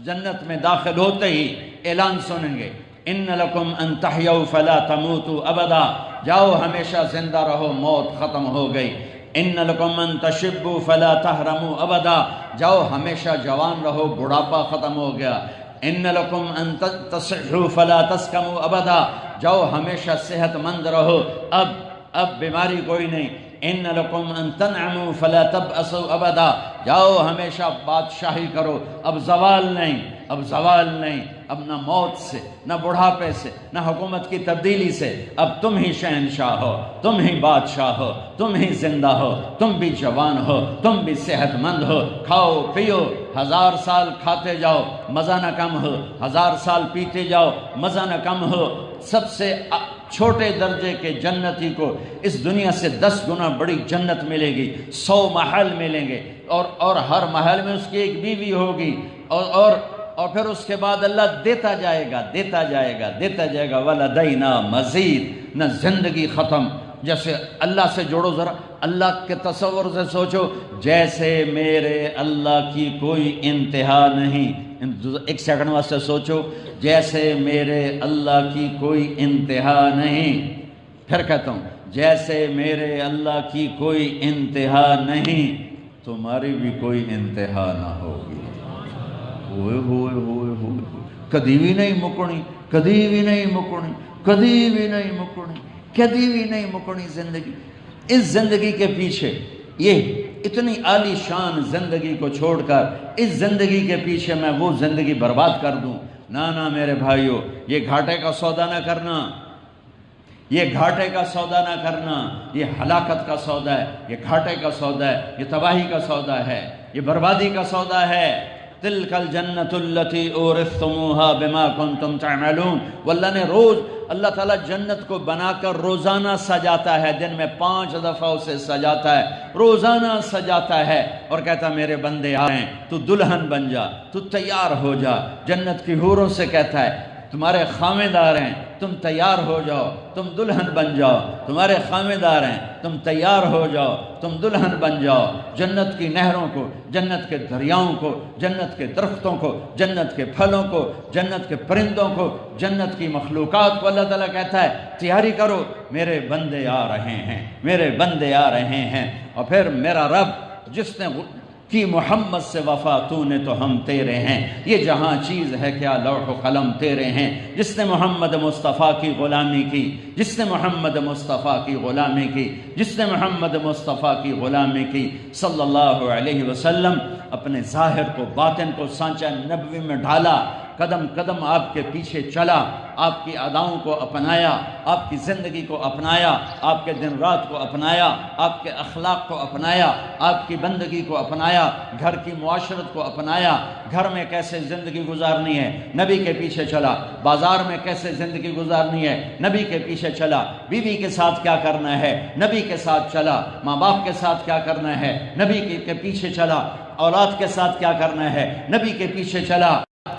جنت میں داخل ہوتے ہی اعلان سنیں گے، ان لکم ان تحیوا فلا تموتوا ابدا، جاؤ ہمیشہ زندہ رہو، موت ختم ہو گئی۔ ان لکم ان تشبوا فلا تحرموا ابدا، جاؤ ہمیشہ جوان رہو، بڑھاپا ختم ہو گیا۔ ان لکم ان تصحوا فلا تسقموا ابدا، جاؤ ہمیشہ صحت مند رہو، اب بیماری کوئی نہیں۔ ان لکم ان تنعموا فلا تبأسوا ابدا، جاؤ ہمیشہ بادشاہی کرو، اب زوال نہیں، اب نہ موت سے، نہ بڑھاپے سے، نہ حکومت کی تبدیلی سے، اب تم ہی شہنشاہ ہو، تم ہی بادشاہ ہو، تم ہی زندہ ہو، تم بھی جوان ہو، تم بھی صحت مند ہو، کھاؤ پیو، 1000 سال کھاتے جاؤ مزہ نہ کم ہو، 1000 سال پیتے جاؤ مزہ نہ کم ہو، سب سے چھوٹے درجے کے جنتی کو اس دنیا سے 10 گنا بڑی جنت ملے گی، 100 محل ملیں گے، اور ہر محل میں اس کی ایک بیوی ہوگی، اور پھر اس کے بعد اللہ دیتا جائے گا ولدینا مزید، نہ زندگی ختم۔ جیسے اللہ سے جوڑو ذرا، اللہ کے تصور سے سوچو، جیسے میرے اللہ کی کوئی انتہا نہیں، ایک سیکنڈ واسطے سوچو، جیسے میرے اللہ کی کوئی انتہا نہیں۔ پھر کہتا ہوں، جیسے میرے اللہ کی کوئی انتہا نہیں، تمہاری بھی کوئی انتہا نہ ہوگی۔ ہوئے ہوئے ہوئے ہوئے، کدی بھی نہیں مکڑی، کدی بھی نہیں مکڑی، کدی بھی نہیں مکڑی، کدی بھی نہیں مکڑی زندگی۔ اس زندگی کے پیچھے، یہ اتنی عالی شان زندگی کو چھوڑ کر اس زندگی کے پیچھے میں وہ زندگی برباد کر دوں، نہ میرے بھائیو، یہ گھاٹے کا سودا نہ کرنا، یہ گھاٹے کا سودا نہ کرنا، یہ ہلاکت کا سودا ہے، یہ گھاٹے کا سودا ہے، یہ تباہی کا سودا ہے، یہ بربادی کا سودا ہے۔ تلک الجنت التی اورثتموها بما کنتم تعملون۔ واللہ نے روز، اللہ تعالیٰ جنت کو بنا کر روزانہ سجاتا ہے، دن میں 5 دفعہ اسے سجاتا ہے، روزانہ سجاتا ہے، اور کہتا میرے بندے آ رہے ہیں، تو دلہن بن جا، تو تیار ہو جا۔ جنت کی حوروں سے کہتا ہے تمہارے خامدار ہیں، تم تیار ہو جاؤ، تم دلہن بن جاؤ، تمہارے خامدار ہیں، تم تیار ہو جاؤ، تم دلہن بن جاؤ۔ جنت کی نہروں کو، جنت کے دریاؤں کو، جنت کے درختوں کو، جنت کے پھلوں کو، جنت کے پرندوں کو، جنت کی مخلوقات کو اللہ تعالیٰ کہتا ہے تیاری کرو، میرے بندے آ رہے ہیں، میرے بندے آ رہے ہیں۔ اور پھر میرا رب جس نے کی محمد سے وفا تو نے تو ہم تیرے ہیں، یہ جہاں چیز ہے کیا لوح و قلم تیرے ہیں۔ جس نے محمد مصطفیٰ کی غلامی کی، جس نے محمد مصطفیٰ کی غلامی کی، جس نے محمد مصطفیٰ کی غلامی کی صلی اللہ علیہ وسلم، اپنے ظاہر کو، باطن کو سانچہ نبوی میں ڈھالا، قدم قدم آپ کے پیچھے چلا، آپ کی اداؤں کو اپنایا، آپ کی زندگی کو اپنایا، آپ کے دن رات کو اپنایا، آپ کے اخلاق کو اپنایا، آپ کی بندگی کو اپنایا، گھر کی معاشرت کو اپنایا، گھر میں کیسے زندگی گزارنی ہے نبی کے پیچھے چلا، بازار میں کیسے زندگی گزارنی ہے نبی کے پیچھے چلا، بیوی کے ساتھ کیا کرنا ہے نبی کے ساتھ چلا، ماں باپ کے ساتھ کیا کرنا ہے نبی کے پیچھے چلا، اولاد کے ساتھ کیا کرنا ہے نبی کے پیچھے چلا،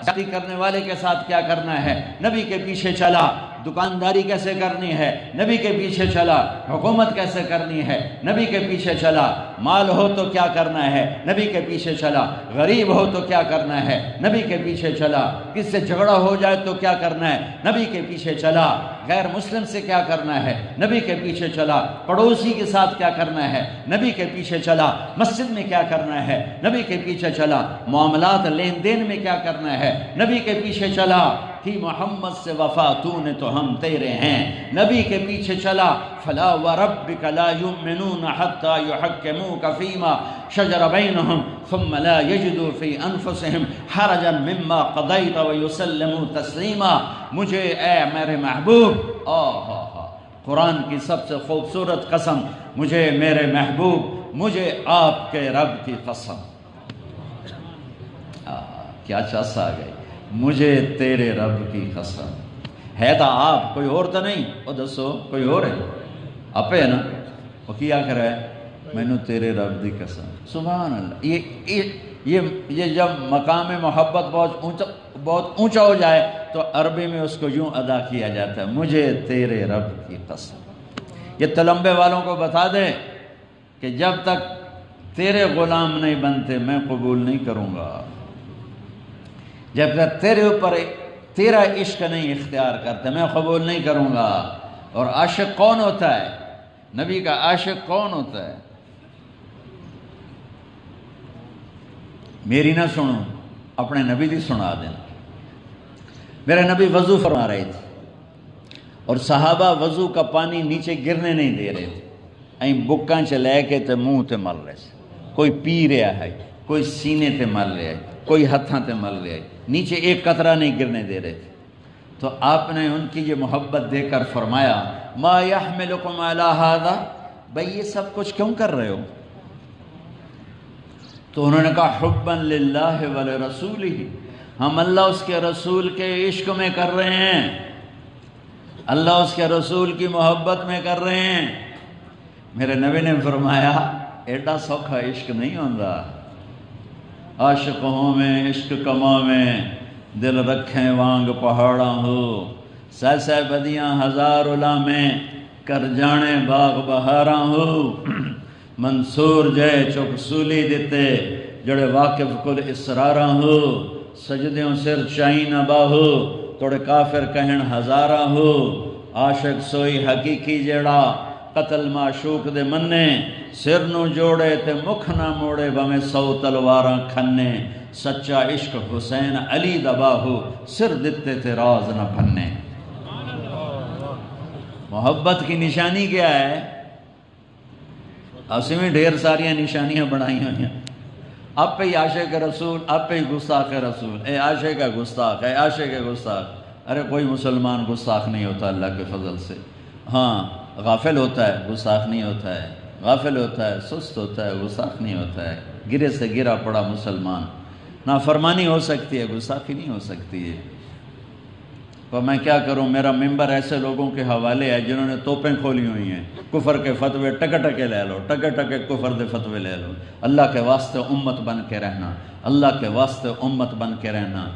شادی کرنے والے کے ساتھ کیا کرنا ہے نبی کے پیچھے چلا، دکانداری کیسے کرنی ہے نبی کے پیچھے چلا، حکومت کیسے کرنی ہے نبی کے پیچھے چلا، مال ہو تو کیا کرنا ہے نبی کے پیچھے چلا، غریب ہو تو کیا کرنا ہے نبی کے پیچھے چلا، کس سے جھگڑا ہو جائے تو کیا کرنا ہے نبی کے پیچھے چلا، غیر مسلم سے کیا کرنا ہے نبی کے پیچھے چلا، پڑوسی کے ساتھ کیا کرنا ہے نبی کے پیچھے چلا، مسجد میں کیا کرنا ہے نبی کے پیچھے چلا، معاملات لین دین میں کیا کرنا ہے نبی کے پیچھے چلا۔ تھی محمد سے وفا تو نے تو ہم تیرے ہیں، نبی کے پیچھے چلا۔ فلا وربک لا یؤمنون حتی یحکموک فیما شجر بینہم ثم لا یجدوا فی انفسہم حرجا مما قضیت ویسلموا تسلیما۔ مجھے اے میرے محبوب، قرآن کی سب سے خوبصورت قسم، مجھے میرے محبوب، مجھے آپ کے رب کی قسم، کیا چاس آ گئی، مجھے تیرے رب کی قسم ہے، تو آپ کوئی اور تو نہیں، وہ دسو کوئی اور ہے آپ ہے نا، وہ کیا کر رہا ہے مینو تیرے رب دی قسم۔ سبحان اللہ، یہ جب مقام محبت بہت اونچا ہو جائے تو عربی میں اس کو یوں ادا کیا جاتا ہے، مجھے تیرے رب کی قسم۔ یہ تلمبے والوں کو بتا دے کہ جب تک تیرے غلام نہیں بنتے میں قبول نہیں کروں گا، جب تک تیرے اوپر تیرا عشق نہیں اختیار کرتے میں قبول نہیں کروں گا۔ اور عاشق کون ہوتا ہے؟ نبی کا عاشق کون ہوتا ہے؟ میری نہ سنو، اپنے نبی دی سنا دینا۔ میرے نبی وضو فرما رہے تھے اور صحابہ وضو کا پانی نیچے گرنے نہیں دے رہے تھے، بکاں چ لے کے تے منہ تے مل رہے تھے، کوئی پی رہا ہے، کوئی سینے تے مل رہا ہے، کوئی ہتھاں تے مل رہا ہے، نیچے ایک قطرہ نہیں گرنے دے رہے تھے۔ تو آپ نے ان کی یہ محبت دے کر فرمایا ما یحملکم علی ھذا، بھئی یہ سب کچھ کیوں کر رہے ہو؟ تو انہوں نے کہا حبا للہ ولرسولہ، ہم اللہ اس کے رسول کے عشق میں کر رہے ہیں، اللہ اس کے رسول کی محبت میں کر رہے ہیں۔ میرے نبی نے فرمایا ایڈا سوکھا عشق نہیں ہوتا، عاشق ہوں میں عشق کما میں، دل رکھیں وانگ پہاڑاں ہو، سہ سہ بدیاں ہزار علامیں، کر جانے باغ بہاراں ہو، منصور جے چک سولی دیتے، جڑے واقف کل اسراراں ہو، سجدیوں سر چائی نہ باہو، توڑے کافر کہن ہزاراں ہو، عاشق سوئی حقیقی جڑا، قتل معشوق دے مننے، سر نو جوڑے تے مکھ نہ موڑے، بمیں 100 تلواراں کھنے، سچا عشق حسین علی دباہو، سر دیتے تے راز نہ پھنے۔ محبت کی نشانی کیا ہے؟ اسی میں ڈھیر ساریاں نشانیاں بنائی ہوئی ہیں۔ اب پہ عاشق رسول، اب پہ گستاخ رسول، اے عاشق کا گستاخ، اے عاشق کا گستاخ۔ ارے کوئی مسلمان گستاخ نہیں ہوتا اللہ کے فضل سے، ہاں غافل ہوتا ہے، گستاخ نہیں ہوتا ہے، غافل ہوتا ہے، سست ہوتا ہے، گستاخ نہیں ہوتا ہے، گرے سے گرا پڑا مسلمان۔ نافرمانی ہو سکتی ہے، گستاخی نہیں ہو سکتی ہے۔ تو میں کیا کروں، میرا ممبر ایسے لوگوں کے حوالے ہے جنہوں نے توپیں کھولی ہوئی ہیں، کفر کے فتوے ٹکے ٹکے لے لو، ٹکے ٹکے کفر دے فتوے لے لو۔ اللہ کے واسطے امت بن کے رہنا، اللہ کے واسطے امت بن کے رہنا۔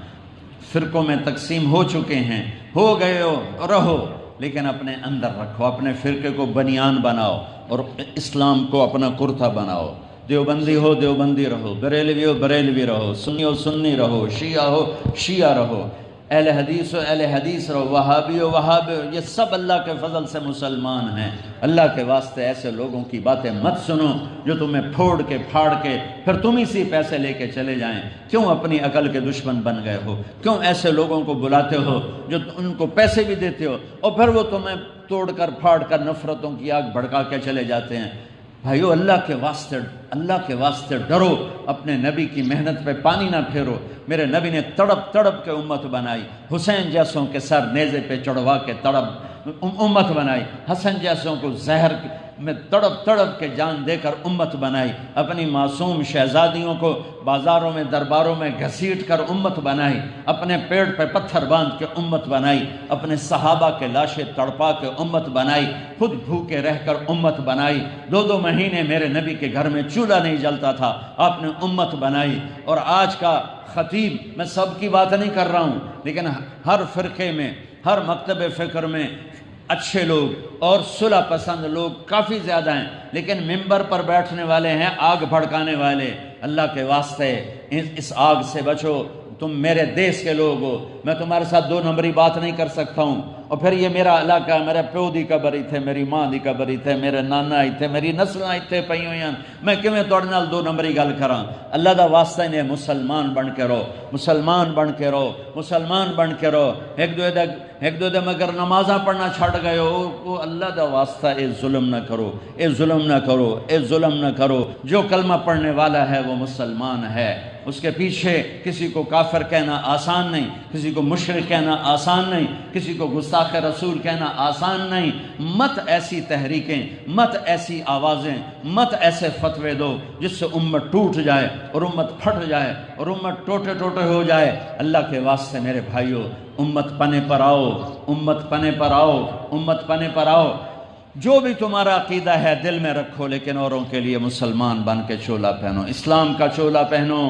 فرقوں میں تقسیم ہو چکے ہیں، ہو گئے ہو رہو، لیکن اپنے اندر رکھو، اپنے فرقے کو بنیان بناؤ اور اسلام کو اپنا کرتا بناؤ۔ دیوبندی ہو دیوبندی رہو، بریلوی ہو بریلوی رہو، سنی ہو سنی رہو، شیعہ ہو شیعہ رہو، اہل حدیث ہو اہل حدیث رہو، وہابی ہو وہابی ہو، یہ سب اللہ کے فضل سے مسلمان ہیں۔ اللہ کے واسطے ایسے لوگوں کی باتیں مت سنو جو تمہیں پھوڑ کے پھاڑ کے پھر تم اسی پیسے لے کے چلے جائیں۔ کیوں اپنی عقل کے دشمن بن گئے ہو؟ کیوں ایسے لوگوں کو بلاتے ہو جو ان کو پیسے بھی دیتے ہو اور پھر وہ تمہیں توڑ کر پھاڑ کر نفرتوں کی آگ بھڑکا کے چلے جاتے ہیں؟ بھائیو اللہ کے واسطے ڈرو، اپنے نبی کی محنت پہ پانی نہ پھیرو۔ میرے نبی نے تڑپ تڑپ کے امت بنائی، حسین جیسوں کے سر نیزے پہ چڑھوا کے امت بنائی، حسن جیسوں کو زہر میں تڑپ تڑپ کے جان دے کر امت بنائی، اپنی معصوم شہزادیوں کو بازاروں میں درباروں میں گھسیٹ کر امت بنائی، اپنے پیٹ پہ پتھر باندھ کے امت بنائی، اپنے صحابہ کے لاشیں تڑپا کے امت بنائی، خود بھوکے رہ کر امت بنائی۔ 2 مہینے میرے نبی کے گھر میں چولہا نہیں جلتا تھا، آپ نے امت بنائی۔ اور آج کا خطیب، میں سب کی بات نہیں کر رہا ہوں، لیکن ہر فرقے میں، ہر مکتب فکر میں اچھے لوگ اور صلح پسند لوگ کافی زیادہ ہیں، لیکن ممبر پر بیٹھنے والے ہیں آگ بھڑکانے والے۔ اللہ کے واسطے اس آگ سے بچو۔ تم میرے دیس کے لوگ ہو، میں تمہارے ساتھ 2 نمبری بات نہیں کر سکتا ہوں۔ اور پھر یہ میرا علاقہ، میرے پیو دی قبر ایتھے، میری ماں دی قبر ایتھے، میرے نانا ایتھے، میری نسلاں ایتھے پئی ہوئیاں، میں کیویں تہاڈے نال 2 نمبری گل کراں؟ اللہ دا واسطہ نے مسلمان بن کے رہو، مسلمان بن کے رہو، مسلمان بن کے رہو۔ ایک دو دے مگر نمازاں پڑھنا چھڑ گئے ہو، وہ اللہ دا واسطہ اے ظلم نہ کرو، اے ظلم نہ کرو، اے ظلم نہ کرو۔ جو کلمہ پڑھنے والا ہے وہ مسلمان ہے، اس کے پیچھے کسی کو کافر کہنا آسان نہیں، کسی کو مشرک کہنا آسان نہیں، کسی کو گستاخ رسول کہنا آسان نہیں۔ مت ایسی تحریکیں، مت ایسی آوازیں، مت ایسے فتوے دو جس سے امت ٹوٹ جائے اور امت پھٹ جائے اور امت ٹوٹے ٹوٹے ہو جائے۔ اللہ کے واسطے میرے بھائیو، امت پنے پر آؤ، امت پنے پر آؤ، امت پنے پر آؤ۔ جو بھی تمہارا عقیدہ ہے دل میں رکھو، لیکن اوروں کے لیے مسلمان بن کے چولا پہنو، اسلام کا چولا پہنو،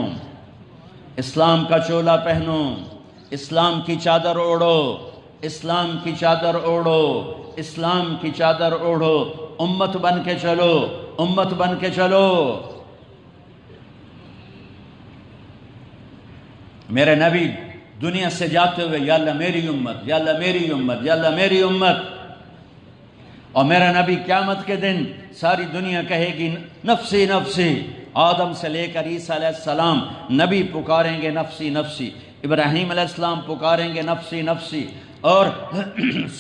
اسلام کا چولا پہنو، اسلام کی چادر اوڑھو، اسلام کی چادر اوڑھو، اسلام کی چادر اوڑھو، امت بن کے چلو، امت بن کے چلو۔ میرے نبی دنیا سے جاتے ہوئے یا اللہ میری امت، یا اللہ میری امت، یا اللہ میری امت۔ اور میرا نبی قیامت کے دن ساری دنیا کہے گی نفسی نفسی۔ آدم سے لے کر عیسیٰ علیہ السلام نبی پکاریں گے نفسی نفسی، ابراہیم علیہ السلام پکاریں گے نفسی نفسی، اور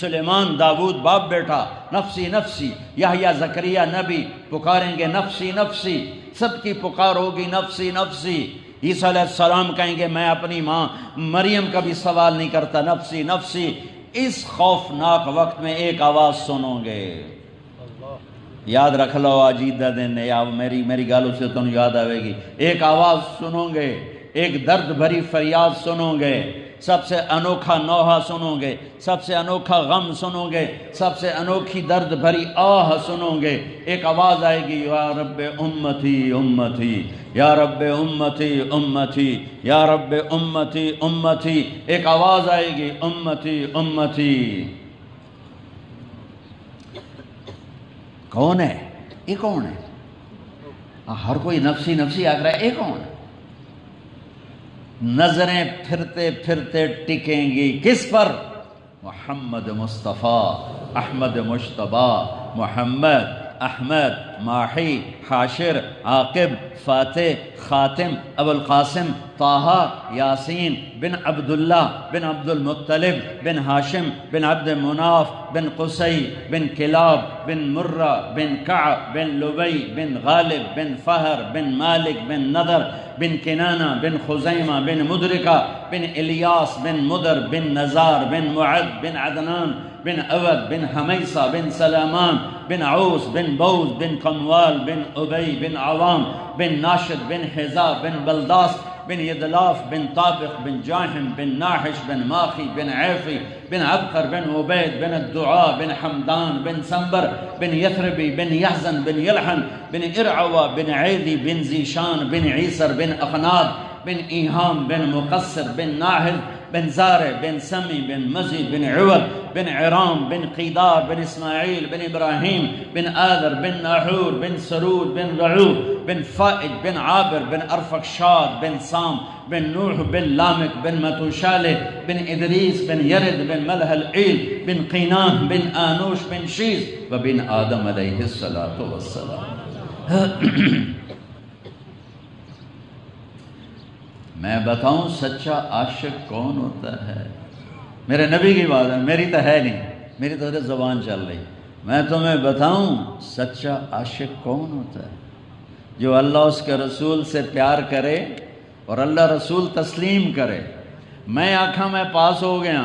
سلیمان داود باپ بیٹا نفسی نفسی، یحییٰ زکریا نبی پکاریں گے نفسی نفسی، سب کی پکار ہوگی نفسی نفسی۔ عیسیٰ علیہ السلام کہیں گے میں اپنی ماں مریم کا بھی سوال نہیں کرتا، نفسی نفسی۔ اس خوفناک وقت میں ایک آواز سنو گے، یاد رکھ لو آجیدہ دن یا میری گالوں سے تم یاد آئے گی. ایک آواز سنو گے، ایک درد بھری فریاد سنو گے، سب سے انوکھا نوحہ سنو گے، سب سے انوکھا غم سنو گے، سب سے انوکھی درد بھری آہ سنو گے. ایک آواز آئے گی، یا رب امتی امتی، یا رب امتی امتی، یا رب امتی امتی. ایک آواز آئے گی، امتی امتی. کون ہے یہ؟ کون ہے؟ ہر کوئی نفسی نفسی آگ رہا ہے، یہ کون ہے؟ نظریں پھرتے پھرتے ٹکیں گی کس پر؟ محمد مصطفیٰ، احمد مجتبیٰ، محمد، احمد، ماحی، حاشر، عاقب، فاتح، خاتم، ابو القاسم، طہ، یاسین، بن عبداللہ، بن عبد المطلب، بن ہاشم، بن عبد مناف، بن قصی، بن کلاب، بن مرہ، بن کعب، بن لبی، بن غالب، بن فہر، بن مالک، بن نضر، بن کنانہ، بن خزیمہ، بن مدرکہ، بن الیاس، بن مدر، بن نزار، بن معد، بن عدنان، بن عود، بن حمیصہ، بن سلامان، بن عوس، بن بوز، بن قموال، بن ابی، بن عوام، بن ناشد، بن حزا، بن بلداس، بن یدلاف، بن طابق، بن جاہم، بن ناحش، بن ماخی، بن عیفی، بن عبقر، بن عبید، بن الدعاء، بن حمدان، بن سنبر، بن یثربی، بن یحزن، بن یلحن، بن ارعوہ، بن عیدی، بن زیشان، بن عیسر، بن اخناد، بن ایہام، بن مقصر، بن ناحد، بن زارع، بن سمی، بن مزی، بن عوض، بن عرام، بن قیدار، بن اسماعیل، بن ابراہیم، بن آذر، بن ناحور، بن سرود، بن رعوب، بن فائج، بن عابر، بن ارفقشاد، بن سام، بن نوح، بن لامک، بن متوشالہ، بن ادریس، بن یرد، بن ملح العیل، بن قینان، بن آنوش، بن شیز، و بن آدم علیہ السلام. میں بتاؤں سچا عاشق کون ہوتا ہے؟ میرے نبی کی بات ہے، میری تو ہے نہیں، میری تو زبان چل رہی. میں تمہیں بتاؤں سچا عاشق کون ہوتا ہے؟ جو اللہ اس کے رسول سے پیار کرے اور اللہ رسول تسلیم کرے. میں آکھاں میں پاس ہو گیا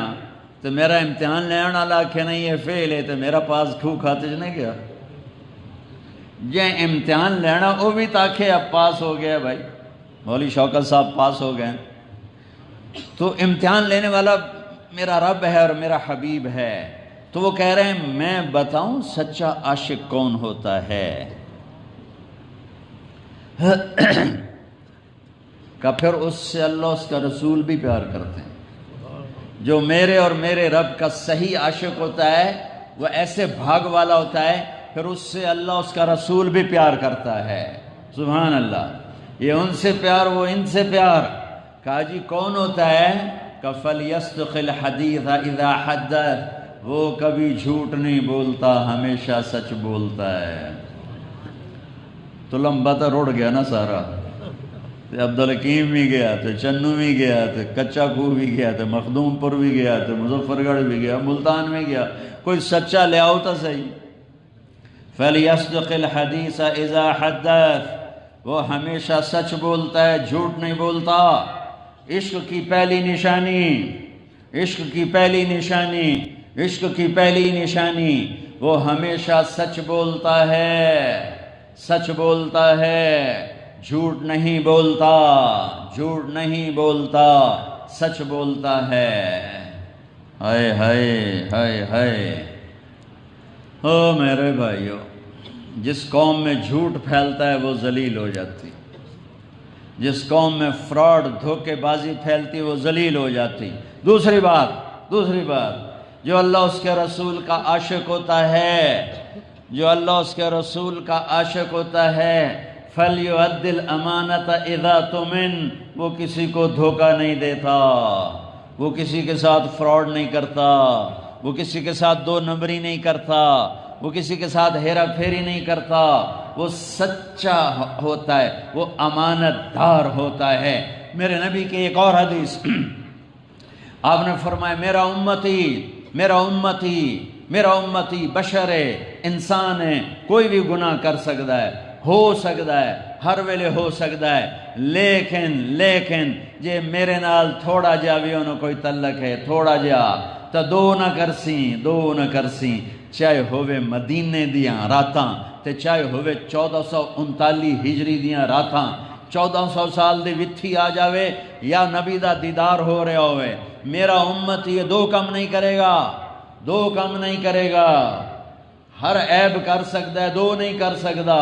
تو میرا امتحان لینے والا آکھے نہیں یہ فیل ہے تو میرا پاس کھو کھاتے نہیں گیا. جے امتحان لینا وہ بھی تاکھے اب پاس ہو گیا بھائی، مولوی شوکت صاحب پاس ہو گئے، تو امتحان لینے والا میرا رب ہے اور میرا حبیب ہے. تو وہ کہہ رہے ہیں میں بتاؤں سچا عاشق کون ہوتا ہے؟ کہ پھر اس سے اللہ اس کا رسول بھی پیار کرتے ہیں. جو میرے اور میرے رب کا صحیح عاشق ہوتا ہے وہ ایسے بھاگ والا ہوتا ہے، پھر اس سے اللہ اس کا رسول بھی پیار کرتا ہے. سبحان اللہ. یہ ان سے پیار، وہ ان سے پیار. کہا جی کون ہوتا ہے؟ کہ فَلْيَصْدِقِ الْحَدِيثَ إِذَا حَدَّثَ، وہ کبھی جھوٹ نہیں بولتا، ہمیشہ سچ بولتا ہے. تو لمبا تو روڑ گیا نا سارا. عبدالحکیم بھی گیا تو چنو بھی گیا تو کچا کوہ بھی گیا تو مخدوم پور بھی گیا تو مظفر گڑھ بھی گیا، ملتان بھی گیا. کوئی سچا لے آؤ تو صحیح. فَلْيَصْدِقِ الْحَدِيثَ إِذَا حَدَّثَ، وہ ہمیشہ سچ بولتا ہے، جھوٹ نہیں بولتا. عشق کی پہلی نشانی، عشق کی پہلی نشانی، عشق کی پہلی نشانی، وہ ہمیشہ سچ بولتا ہے، سچ بولتا ہے، جھوٹ نہیں بولتا، جھوٹ نہیں بولتا، سچ بولتا ہے. ہائے ہائے ہائے ہائے. او میرے بھائیو، جس قوم میں جھوٹ پھیلتا ہے وہ ذلیل ہو جاتی، جس قوم میں فراڈ دھوکے بازی پھیلتی وہ ذلیل ہو جاتی. دوسری بات جو اللہ اس کے رسول کا عاشق ہوتا ہے، جو اللہ اس کے رسول کا عاشق ہوتا ہے، فَلْيُؤَدِّ الْأَمَانَةَ إِذَا تُمِنَ، وہ کسی کو دھوکہ نہیں دیتا، وہ کسی کے ساتھ فراڈ نہیں کرتا، وہ کسی کے ساتھ دو نمبری نہیں کرتا، وہ کسی کے ساتھ ہیرا پھیری نہیں کرتا. وہ سچا ہوتا ہے، وہ امانت دار ہوتا ہے. میرے نبی کی ایک اور حدیث، آپ نے فرمایا میرا امتی، میرا امتی، میرا امتی بشر ہے، انسان ہے، کوئی بھی گناہ کر سکتا ہے، ہو سکتا ہے، ہر ویلے ہو سکتا ہے، لیکن جے میرے نال تھوڑا جا بھی انہوں کوئی تعلق ہے، تھوڑا جا تو دو نہ کرسیں، چاہے ہووے مدینے دیاں راتاں، تے چاہے ہوئے 1439 ہجری دیاں راتاں 1400 سال دی وتھی آ جاوے یا نبی دا دیدار ہو رہا ہوئے، میرا امت یہ دو کم نہیں کرے گا، دو کم نہیں کرے گا۔ ہر عیب کر سکتا ہے، دو نہیں کر سکتا،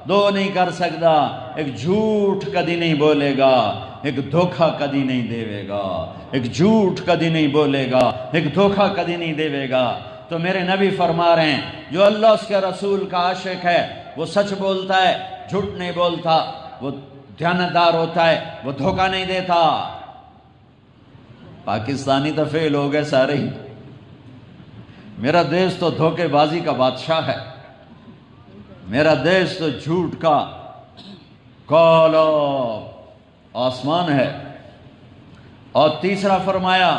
دو نہیں کر سکتا۔ ایک جھوٹ کدی نہیں بولے گا، ایک دھوکہ کدی نہیں دے گا، ایک جھوٹ کدی نہیں بولے گا، ایک دھوکہ کدی نہیں دے گا۔ تو میرے نبی فرما رہے ہیں جو اللہ اس کے رسول کا عاشق ہے وہ سچ بولتا ہے، جھوٹ نہیں بولتا، وہ دیانتدار ہوتا ہے، وہ دھوکہ نہیں دیتا۔ پاکستانی تو فیل ہو گئے سارے ہی۔ میرا دیش تو دھوکے بازی کا بادشاہ ہے، میرا دیش تو جھوٹ کا کالا آسمان ہے۔ اور تیسرا فرمایا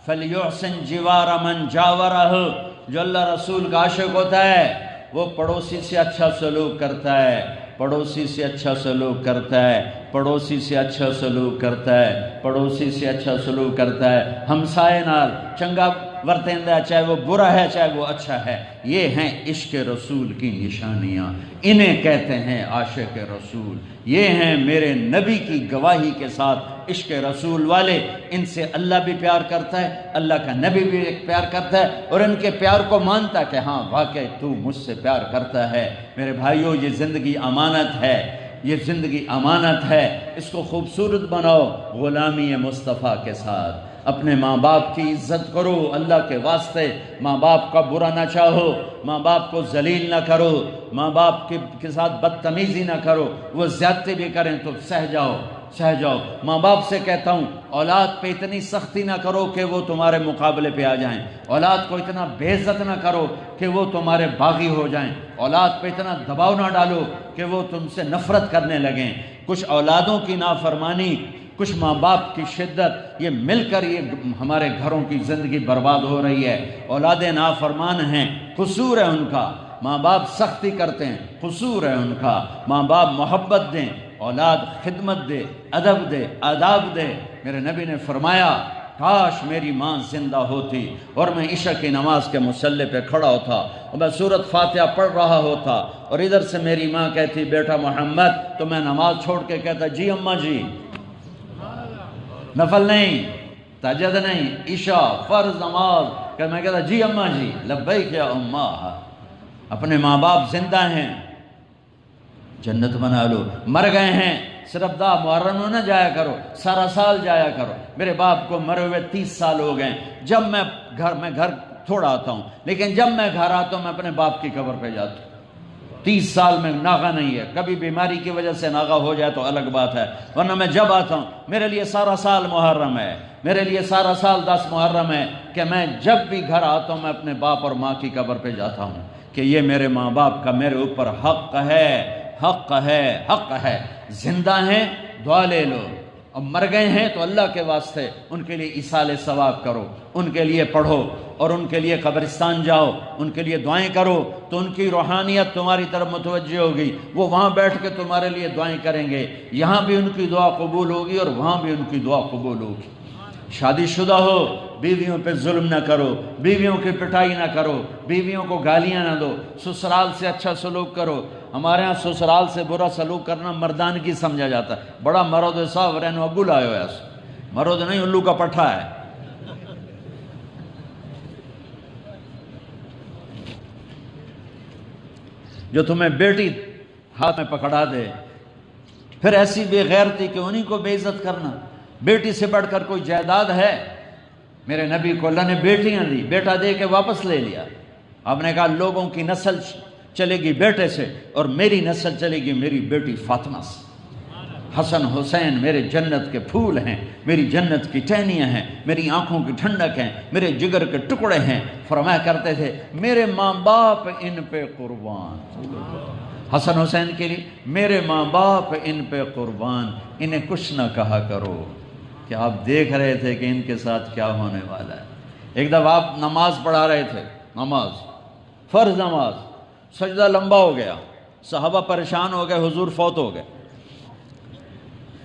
فَلْيُحْسِنْ جِوَارَ مَنْ جَاوَرَهُ، جو اللہ رسول کا عاشق ہوتا ہے وہ پڑوسی سے اچھا سلوک کرتا ہے، پڑوسی سے اچھا سلوک کرتا ہے، پڑوسی سے اچھا سلوک کرتا ہے، پڑوسی سے اچھا سلوک کرتا ہے، ہمسائے نال چنگا ورتیندا ہے، چاہے وہ برا ہے چاہے وہ اچھا ہے۔ یہ ہیں عشق رسول کی نشانیاں، انہیں کہتے ہیں عاشق رسول۔ یہ ہیں میرے نبی کی گواہی کے ساتھ عشق رسول والے، ان سے اللہ بھی پیار کرتا ہے، اللہ کا نبی بھی پیار کرتا ہے، اور ان کے پیار کو مانتا ہے کہ ہاں واقعی تو مجھ سے پیار کرتا ہے۔ میرے بھائیوں، یہ زندگی امانت ہے، یہ زندگی امانت ہے، اس کو خوبصورت بناؤ غلامی مصطفیٰ کے ساتھ۔ اپنے ماں باپ کی عزت کرو اللہ کے واسطے، ماں باپ کا برا نہ چاہو، ماں باپ کو ذلیل نہ کرو، ماں باپ کے ساتھ بدتمیزی نہ کرو، وہ زیادتی بھی کریں تو سہ جاؤ، سہ جاؤ۔ ماں باپ سے کہتا ہوں اولاد پہ اتنی سختی نہ کرو کہ وہ تمہارے مقابلے پہ آ جائیں، اولاد کو اتنا بے عزت نہ کرو کہ وہ تمہارے باغی ہو جائیں، اولاد پہ اتنا دباؤ نہ ڈالو کہ وہ تم سے نفرت کرنے لگیں۔ کچھ اولادوں کی نافرمانی، کچھ ماں باپ کی شدت، یہ مل کر یہ ہمارے گھروں کی زندگی برباد ہو رہی ہے۔ اولادیں نافرمان ہیں، قصور ہے ان کا، ماں باپ سختی کرتے ہیں، قصور ہے ان کا۔ ماں باپ محبت دیں، اولاد خدمت دے، ادب دے، آداب دے۔ میرے نبی نے فرمایا کاش میری ماں زندہ ہوتی اور میں عشاء کی نماز کے مصلی پہ کھڑا ہوتا اور میں سورۃ فاتحہ پڑھ رہا ہوتا اور ادھر سے میری ماں کہتی بیٹا محمد، تو میں نماز چھوڑ کے کہتا جی اماں جی، نفل نہیں، تہجد نہیں، عشاء فرض نماز، کہ میں کہتا جی اماں جی لبیک یا اماں۔ اپنے ماں باپ زندہ ہیں، جنت بنا لو، مر گئے ہیں صرف دا محرم نہ جایا کرو، سارا سال جایا کرو۔ میرے باپ کو مرے ہوئے 30 سال ہو گئے، جب میں گھر تھوڑا آتا ہوں، لیکن جب میں گھر آتا ہوں میں اپنے باپ کی قبر پہ جاتا ہوں۔ 30 سال میں ناغہ نہیں ہے، کبھی بیماری کی وجہ سے ناغہ ہو جائے تو الگ بات ہے، ورنہ میں جب آتا ہوں میرے لیے سارا سال محرم ہے، میرے لیے سارا سال 10 محرم ہے، کہ میں جب بھی گھر آتا ہوں میں اپنے باپ اور ماں کی قبر پہ جاتا ہوں کہ یہ میرے ماں باپ کا میرے اوپر حق ہے، حق ہے، حق ہے۔ زندہ ہیں دعا لے لو، اور مر گئے ہیں تو اللہ کے واسطے ان کے لیے ایصال ثواب کرو، ان کے لیے پڑھو اور ان کے لیے قبرستان جاؤ، ان کے لیے دعائیں کرو تو ان کی روحانیت تمہاری طرف متوجہ ہوگی، وہ وہاں بیٹھ کے تمہارے لیے دعائیں کریں گے، یہاں بھی ان کی دعا قبول ہوگی اور وہاں بھی ان کی دعا قبول ہوگی۔ شادی شدہ ہو بیویوں پہ ظلم نہ کرو، بیویوں کی پٹائی نہ کرو، بیویوں کو گالیاں نہ دو، سسرال سے اچھا سلوک کرو۔ ہمارے ہاں سسرال سے برا سلوک کرنا مردانگی سمجھا جاتا ہے، بڑا مرد صاحب رہنو ابو لائے ہوئے، مرد نہیں الو کا پٹھا ہے۔ جو تمہیں بیٹی ہاتھ میں پکڑا دے، پھر ایسی بے غیرتی کہ انہی کو بے عزت کرنا۔ بیٹی سے بڑھ کر کوئی جائیداد ہے؟ میرے نبی کو اللہ نے بیٹیاں دی، بیٹا دے کے واپس لے لیا۔ آپ نے کہا لوگوں کی نسل چلے گی بیٹے سے اور میری نسل چلے گی میری بیٹی فاطمہ سے۔ حسن حسین میرے جنت کے پھول ہیں، میری جنت کی ٹہنیاں ہیں، میری آنکھوں کی ٹھنڈک ہیں، میرے جگر کے ٹکڑے ہیں۔ فرمایا کرتے تھے میرے ماں باپ ان پہ قربان، حسن حسین کے لیے میرے ماں باپ ان پہ قربان، انہیں کچھ نہ کہا کرو۔ کہ آپ دیکھ رہے تھے کہ ان کے ساتھ کیا ہونے والا ہے۔ ایک دفعہ آپ نماز پڑھا رہے تھے، نماز فرض نماز، سجدہ لمبا ہو گیا، صحابہ پریشان ہو گئے، حضور فوت ہو گئے،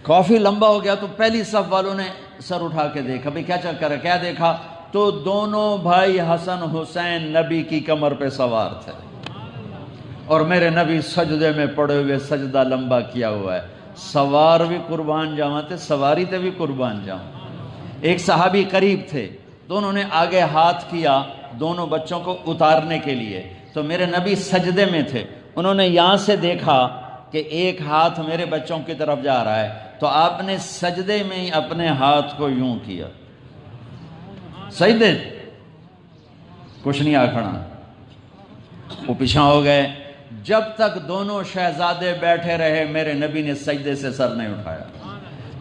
کافی لمبا ہو گیا، تو پہلی صف والوں نے سر اٹھا کے دیکھا بھئی کیا چکر ہے، کیا دیکھا؟ تو دونوں بھائی حسن حسین نبی کی کمر پہ سوار تھے۔ اور میرے نبی سجدے میں پڑے ہوئے سجدہ لمبا کیا ہوا ہے. سوار بھی قربان جاواں تے سواری تے بھی قربان جاواں. ایک صحابی قریب تھے، تو انہوں نے آگے ہاتھ کیا دونوں بچوں کو اتارنے کے لیے. تو میرے نبی سجدے میں تھے، انہوں نے یہاں سے دیکھا کہ ایک ہاتھ میرے بچوں کی طرف جا رہا ہے، تو آپ نے سجدے میں ہی اپنے ہاتھ کو یوں کیا. سجدے کچھ نہیں آکھنا، وہ پیچھے ہو گئے. جب تک دونوں شہزادے بیٹھے رہے میرے نبی نے سجدے سے سر نہیں اٹھایا.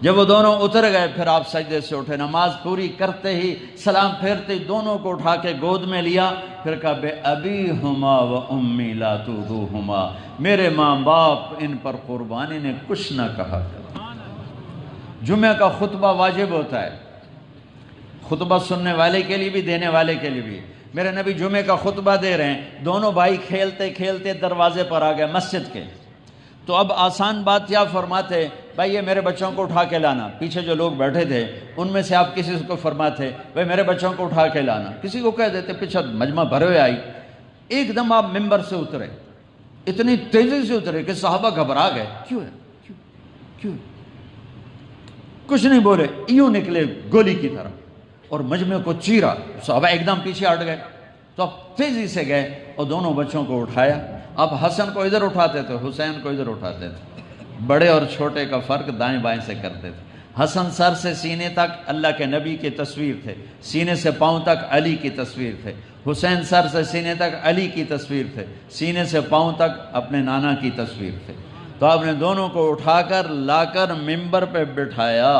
جب وہ دونوں اتر گئے پھر آپ سجدے سے اٹھے. نماز پوری کرتے ہی سلام پھیرتے ہی دونوں کو اٹھا کے گود میں لیا. پھر کہا بے ابی ہما و امی لا تودوہما، میرے ماں باپ ان پر قربانی نے کچھ نہ کہا. جمعہ کا خطبہ واجب ہوتا ہے، خطبہ سننے والے کے لیے بھی دینے والے کے لیے بھی. میرے نبی جمعے کا خطبہ دے رہے ہیں، دونوں بھائی کھیلتے کھیلتے دروازے پر آ گئے مسجد کے. تو اب آسان بات کیا فرماتے، بھائی یہ میرے بچوں کو اٹھا کے لانا. پیچھے جو لوگ بیٹھے تھے ان میں سے آپ کسی کو فرماتے بھائی میرے بچوں کو اٹھا کے لانا، کسی کو کہہ دیتے. پیچھے مجمع بھرے ہوئے آئی، ایک دم آپ ممبر سے اترے، اتنی تیزی سے اترے کہ صحابہ گھبرا گئے. کیوں ہے کیوں کچھ نہیں بولے، یوں نکلے گولی کی طرح اور مجمع کو چیرا. صحابہ ایک دم پیچھے ہٹ گئے. تو اب تیزی سے گئے اور دونوں بچوں کو اٹھایا. اب حسن کو ادھر اٹھاتے تھے، حسین کو ادھر اٹھاتے تھے. بڑے اور چھوٹے کا فرق دائیں بائیں سے کرتے تھے. حسن سر سے سینے تک اللہ کے نبی کی تصویر تھے، سینے سے پاؤں تک علی کی تصویر تھے. حسین سر سے سینے تک علی کی تصویر تھے، سینے سے پاؤں تک اپنے نانا کی تصویر تھے. تو آپ نے دونوں کو اٹھا کر لا کر ممبر پہ بٹھایا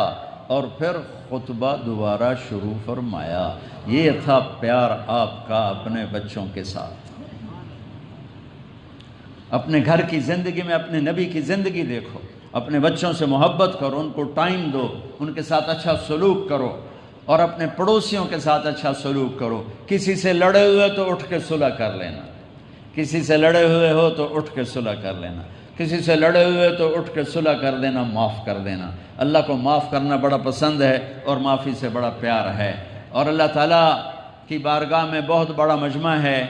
اور پھر خطبہ دوبارہ شروع فرمایا. یہ تھا پیار آپ کا اپنے بچوں کے ساتھ. اپنے گھر کی زندگی میں اپنے نبی کی زندگی دیکھو، اپنے بچوں سے محبت کرو، ان کو ٹائم دو، ان کے ساتھ اچھا سلوک کرو، اور اپنے پڑوسیوں کے ساتھ اچھا سلوک کرو. کسی سے لڑے ہوئے تو اٹھ کے صلح کر لینا، کسی سے لڑے ہوئے ہو تو اٹھ کے صلح کر لینا، کسی سے لڑے ہوئے تو اٹھ کے صلح کر دینا، معاف کر دینا. اللہ کو معاف کرنا بڑا پسند ہے اور معافی سے بڑا پیار ہے. اور اللہ تعالیٰ کی بارگاہ میں بہت بڑا مجمع ہے.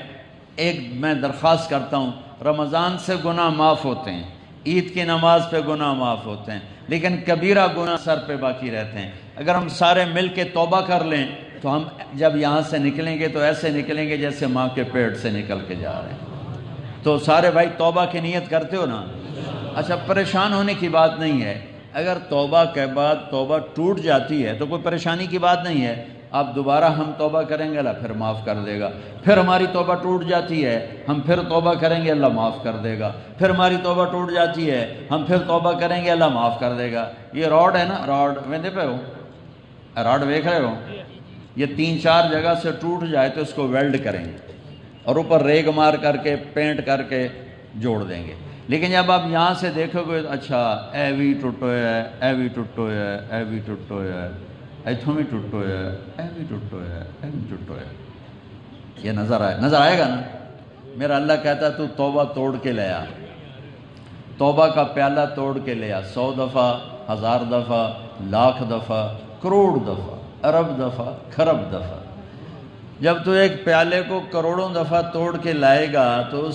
ایک میں درخواست کرتا ہوں، رمضان سے گناہ معاف ہوتے ہیں، عید کی نماز پہ گناہ معاف ہوتے ہیں، لیکن کبیرہ گناہ سر پہ باقی رہتے ہیں. اگر ہم سارے مل کے توبہ کر لیں تو ہم جب یہاں سے نکلیں گے تو ایسے نکلیں گے جیسے ماں کے پیٹ سے نکل کے جا رہے ہیں. تو سارے بھائی توبہ کی نیت کرتے ہو نا؟ اچھا، پریشان ہونے کی بات نہیں ہے. اگر توبہ کے بعد توبہ ٹوٹ جاتی ہے تو کوئی پریشانی کی بات نہیں ہے. آپ دوبارہ ہم توبہ کریں گے، اللہ پھر معاف کر دے گا. پھر ہماری توبہ ٹوٹ جاتی ہے، ہم پھر توبہ کریں گے، اللہ معاف کر دے گا. پھر ہماری توبہ ٹوٹ جاتی ہے، ہم پھر توبہ کریں گے، اللہ معاف کر دے گا. یہ راڈ ہے نا، راڈ ویندے پہ ہو، راڈ دیکھ رہے ہو، یہ 3-4 جگہ سے ٹوٹ جائے تو اس کو ویلڈ کریں گے اور اوپر ریگ مار کر کے پینٹ کر کے جوڑ دیں گے. لیکن جب آپ یہاں سے دیکھو گے اچھا اے بھی ٹوٹو ہے، اے بھی ٹوٹو ہے، اے بھی ٹوٹو ہے، ایتھوں بھی ٹوٹو ہے، اے بھی ٹوٹو ہے، اے بھی ٹوٹو ہے، یہ نظر آئے گا نا. میرا اللہ کہتا ہے تو توبہ توڑ کے لے آ، توبہ کا پیالہ توڑ کے لے آ. 100 دفعہ، 1000 دفعہ، لاکھ دفعہ، کروڑ دفعہ، ارب دفعہ، کھرب دفعہ. جب تو ایک پیالے کو کروڑوں دفعہ توڑ کے لائے گا تو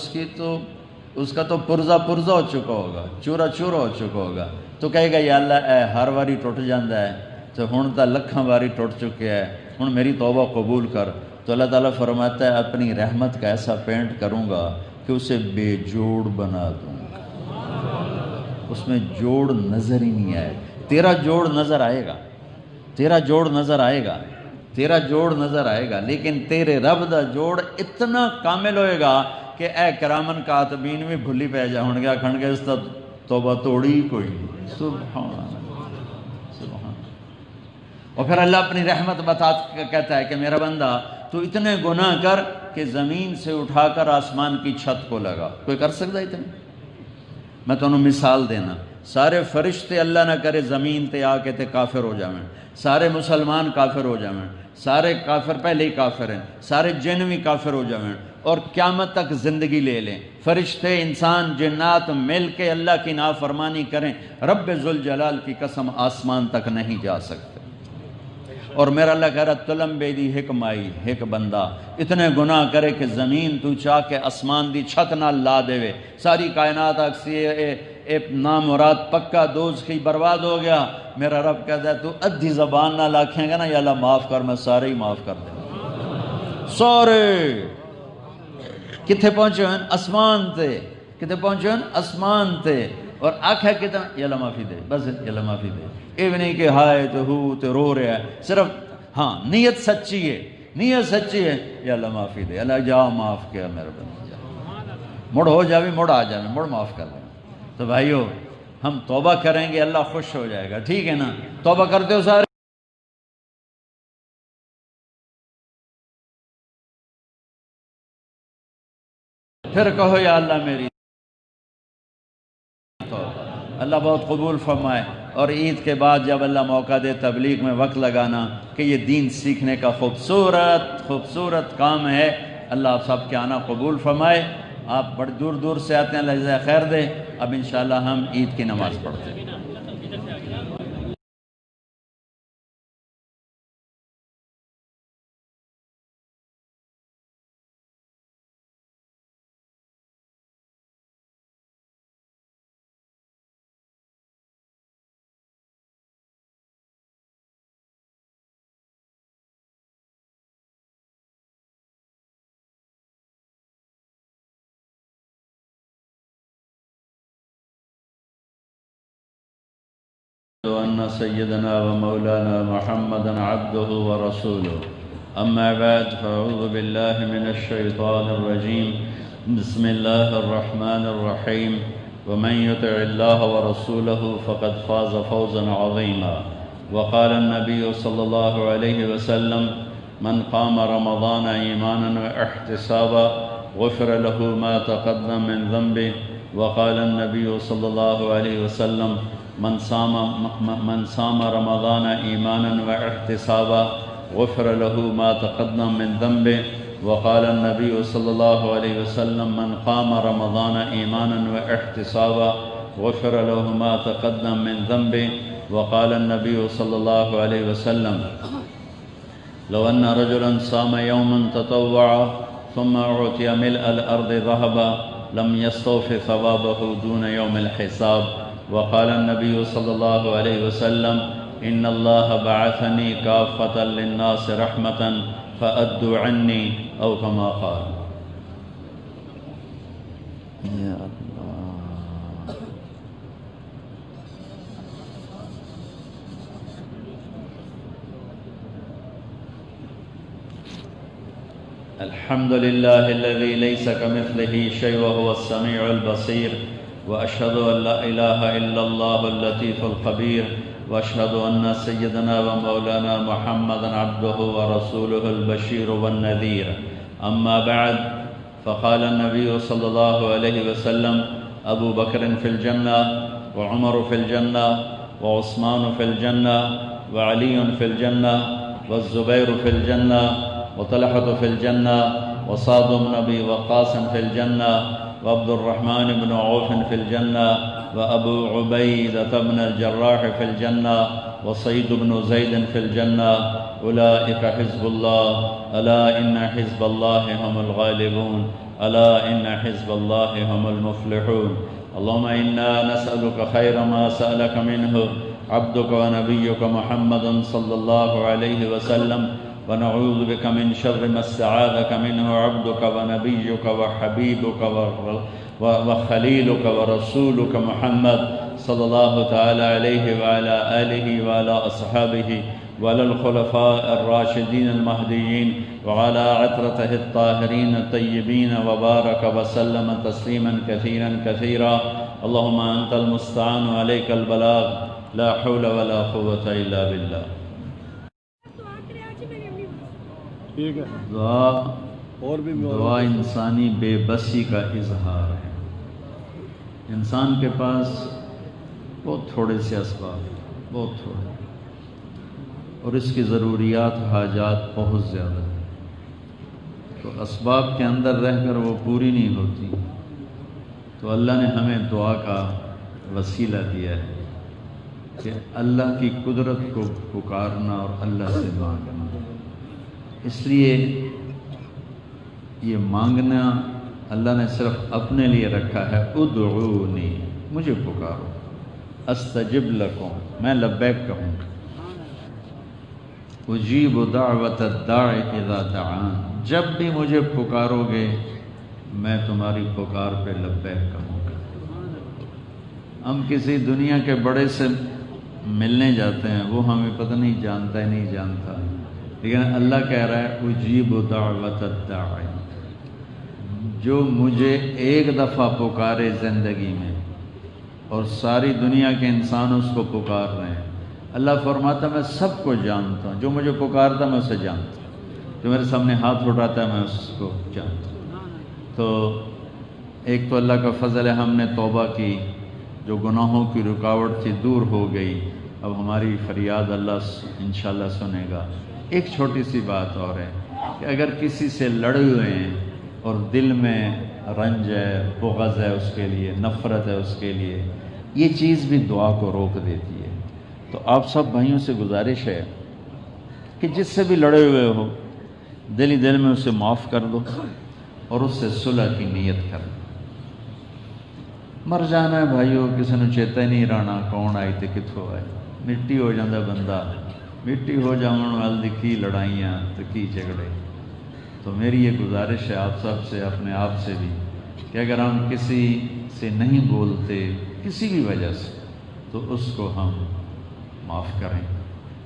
اس کا تو پرزا ہو چکا ہوگا، چورا ہو چکا ہوگا. تو کہے گا یا اللہ اے ہر واری ٹوٹ جاندہ ہے تو ہن تا لکھاں واری ٹوٹ چکے ہے، ہن میری توبہ قبول کر. تو اللہ تعالیٰ فرماتا ہے اپنی رحمت کا ایسا پینٹ کروں گا کہ اسے بے جوڑ بنا دوں گا، اس میں جوڑ نظر ہی نہیں آئے. تیرا جوڑ نظر آئے گا، تیرا جوڑ نظر آئے گا، تیرا جوڑ نظر آئے گا، لیکن تیرے رب دا جوڑ اتنا کامل ہوئے گا کہ اے کرامن کاتبین بھی بھلی پہ جا ہون گیا کھنڈ گئے اس تا توبہ توڑی کوئی. سبحان سبحان. اور پھر اللہ اپنی رحمت کہتا ہے کہ میرا بندہ تو اتنے گناہ کر کہ زمین سے اٹھا کر آسمان کی چھت کو لگا. کوئی کر سکتا ہے اتنے؟ میں تو انہوں مثال دینا، سارے فرشتے اللہ نہ کرے زمین تے آ کے تے کافر ہو جاویں، سارے مسلمان کافر ہو جاویں، سارے کافر پہلے ہی کافر ہیں، سارے جن بھی کافر ہو جاویں اور قیامت تک زندگی لے لیں. فرشتے، انسان، جنات مل کے اللہ کی نافرمانی کریں، رب ذوالجلال کی قسم آسمان تک نہیں جا سکتے. اور میرا اللہ کہہ رہا تلم بے دی حکمائی ایک بندہ اتنے گناہ کرے کہ زمین تو چاہ کے اسمان دی چھت نہ لا دے وے، ساری کائنات اکسی ایک نامراد پکا دوز کی برباد ہو گیا، میرا رب کہتا ہے تو ادھی زبان نہ لاکھیں گا نا یا اللہ معاف کر، میں سارے ہی معاف کر دیں سورے کتنے پہنچے ہیں اسمان تے، کتنے پہنچے ہیں اسمان تے، اور آنکھیں کتنا یا اللہ معافی دے، بس یا اللہ معافی دے، یہ بھی نہیں کہ ہائے تو ہو تو رو رہا ہے، صرف ہاں نیت سچی ہے، نیت سچی ہے، یا اللہ معافی دے، اللہ جا معاف کیا میرے بندے، جا مڑ ہو جاوی، مڑ آ جاوی، مڑ معاف کر دیں۔ تو بھائیو ہم توبہ کریں گے اللہ خوش ہو جائے گا، ٹھیک ہے نا؟ توبہ کرتے ہو سارے؟ پھر کہو یا اللہ میری توبہ، اللہ بہت قبول فرمائے۔ اور عید کے بعد جب اللہ موقع دے تبلیغ میں وقت لگانا کہ یہ دین سیکھنے کا خوبصورت کام ہے، اللہ آپ سب کے آنا قبول فرمائے۔ آپ بڑی دور دور سے آتے ہیں، اللہ جزائے خیر دے۔ اب انشاءاللہ ہم عید کی نماز پڑھتے ہیں۔ أن سيدنا ومولانا محمدا عبده ورسوله أما بعد فأعوذ بالله من الشيطان الرجيم بسم الله الرحمن الرحيم ومن يطع الله ورسوله فقد فاز فوزا عظيما وقال النبي صلى الله عليه وسلم من قام رمضان إيمانا واحتسابا غفر له ما تقدم من ذنبه وقال النبي صلى الله عليه وسلم من صام رمضان ایمانا واحتسابا غفر له ما تقدم من ذنبه وقال النبي صلى الله عليه وسلم من قام رمضان ایمانا واحتسابا غفر له ما تقدم من ذنبه وقال النبي صلى الله عليه وسلم لو أن رجلا صام يوما تطوعا ثم أعطي ملء الأرض ذهبا لم يستوف ثوابه دون يوم الحساب وقال النبي صلى الله عليه وسلم إن الله بعثني كافة للناس رحمة فأدوا عني أو كما قال۔ يا الله الحمد لله الذي ليس كمثله شيء وهو السميع البصير وأشهد أن لا إله إلا الله اللطيف الخبير وأشهد أن سيدنا ومولانا محمدا عبده ورسوله البشير والنذير أما بعد فقال النبي صلى الله عليه وسلم أبو بكر في الجنة وعمر في الجنة وعثمان في الجنة وعلي في الجنة والزبير في الجنة وطلحة في الجنة وسعد بن أبي وقاص في الجنة وعبد الرحمن بن عوف في الجنة وأبو عبيدة بن الجراح في الجنة وسيد بن زيد في الجنة أولئك حزب الله ألا إن حزب الله هم الغالبون ألا إن حزب الله هم المفلحون اللهم إنا نسألك خير ما سألك منه عبدك ونبيك محمد صلى الله عليه وسلم ونعوذ بك من شر ما استعاذك منه عبدك ونبيك وحبيبك وخليلك ورسولك محمد صلى الله تعالى عليه وعلى آله وعلى أصحابه وعلى الخلفاء الراشدين المهديين وعلى عترته الطاهرين الطيبين وبارك وسلم تسليما كثيرا كثيرا اللهم أنت المستعان عليك البلاغ لا حول ولا قوة إلا بالله۔ دعا انسانی بے بسی کا اظہار ہے۔ انسان کے پاس بہت تھوڑے سے اسباب، بہت تھوڑے، اور اس کی ضروریات حاجات بہت زیادہ ہیں، تو اسباب کے اندر رہ کر وہ پوری نہیں ہوتی، تو اللہ نے ہمیں دعا کا وسیلہ دیا ہے کہ اللہ کی قدرت کو پکارنا اور اللہ سے مانگنا۔ اس لیے یہ مانگنا اللہ نے صرف اپنے لیے رکھا ہے، ادعونی، مجھے پکارو، استجب لکم، میں لبیک کہوں گا، اجیب دعوت الداع اذا دعان، جب بھی مجھے پکارو گے میں تمہاری پکار پہ لبیک کہوں گا۔ ہم کسی دنیا کے بڑے سے ملنے جاتے ہیں، وہ ہمیں پتہ نہیں جانتا ہی نہیں جانتا، لیکن اللہ کہہ رہا ہے اجیب دعوت الداع، جو مجھے ایک دفعہ پکارے زندگی میں اور ساری دنیا کے انسان اس کو پکار رہے ہیں، اللہ فرماتا میں سب کو جانتا ہوں، جو مجھے پکارتا میں اسے جانتا ہوں، جو میرے سامنے ہاتھ اٹھاتا ہے میں اس کو جانتا ہوں۔ تو ایک تو اللہ کا فضل ہے، ہم نے توبہ کی، جو گناہوں کی رکاوٹ تھی دور ہو گئی، اب ہماری فریاد اللہ انشاءاللہ سنے گا۔ ایک چھوٹی سی بات اور ہے کہ اگر کسی سے لڑے ہوئے ہیں اور دل میں رنج ہے، بغض ہے اس کے لیے، نفرت ہے اس کے لیے، یہ چیز بھی دعا کو روک دیتی ہے۔ تو آپ سب بھائیوں سے گزارش ہے کہ جس سے بھی لڑے ہوئے ہو دل ہی دل میں اسے معاف کر دو اور اس سے صلح کی نیت کر دو۔ مر جانا ہے بھائیو، کسی نے چیتا ہی نہیں رہنا کون آئی تے کتھوں آئے، مٹی ہو جاندہ بندہ، مٹی ہو جاؤں وال دی کی لڑائیاں تے کی جھگڑے۔ تو میری یہ گزارش ہے آپ سب سے، اپنے آپ سے بھی، کہ اگر ہم کسی سے نہیں بولتے کسی بھی وجہ سے تو اس کو ہم معاف کریں۔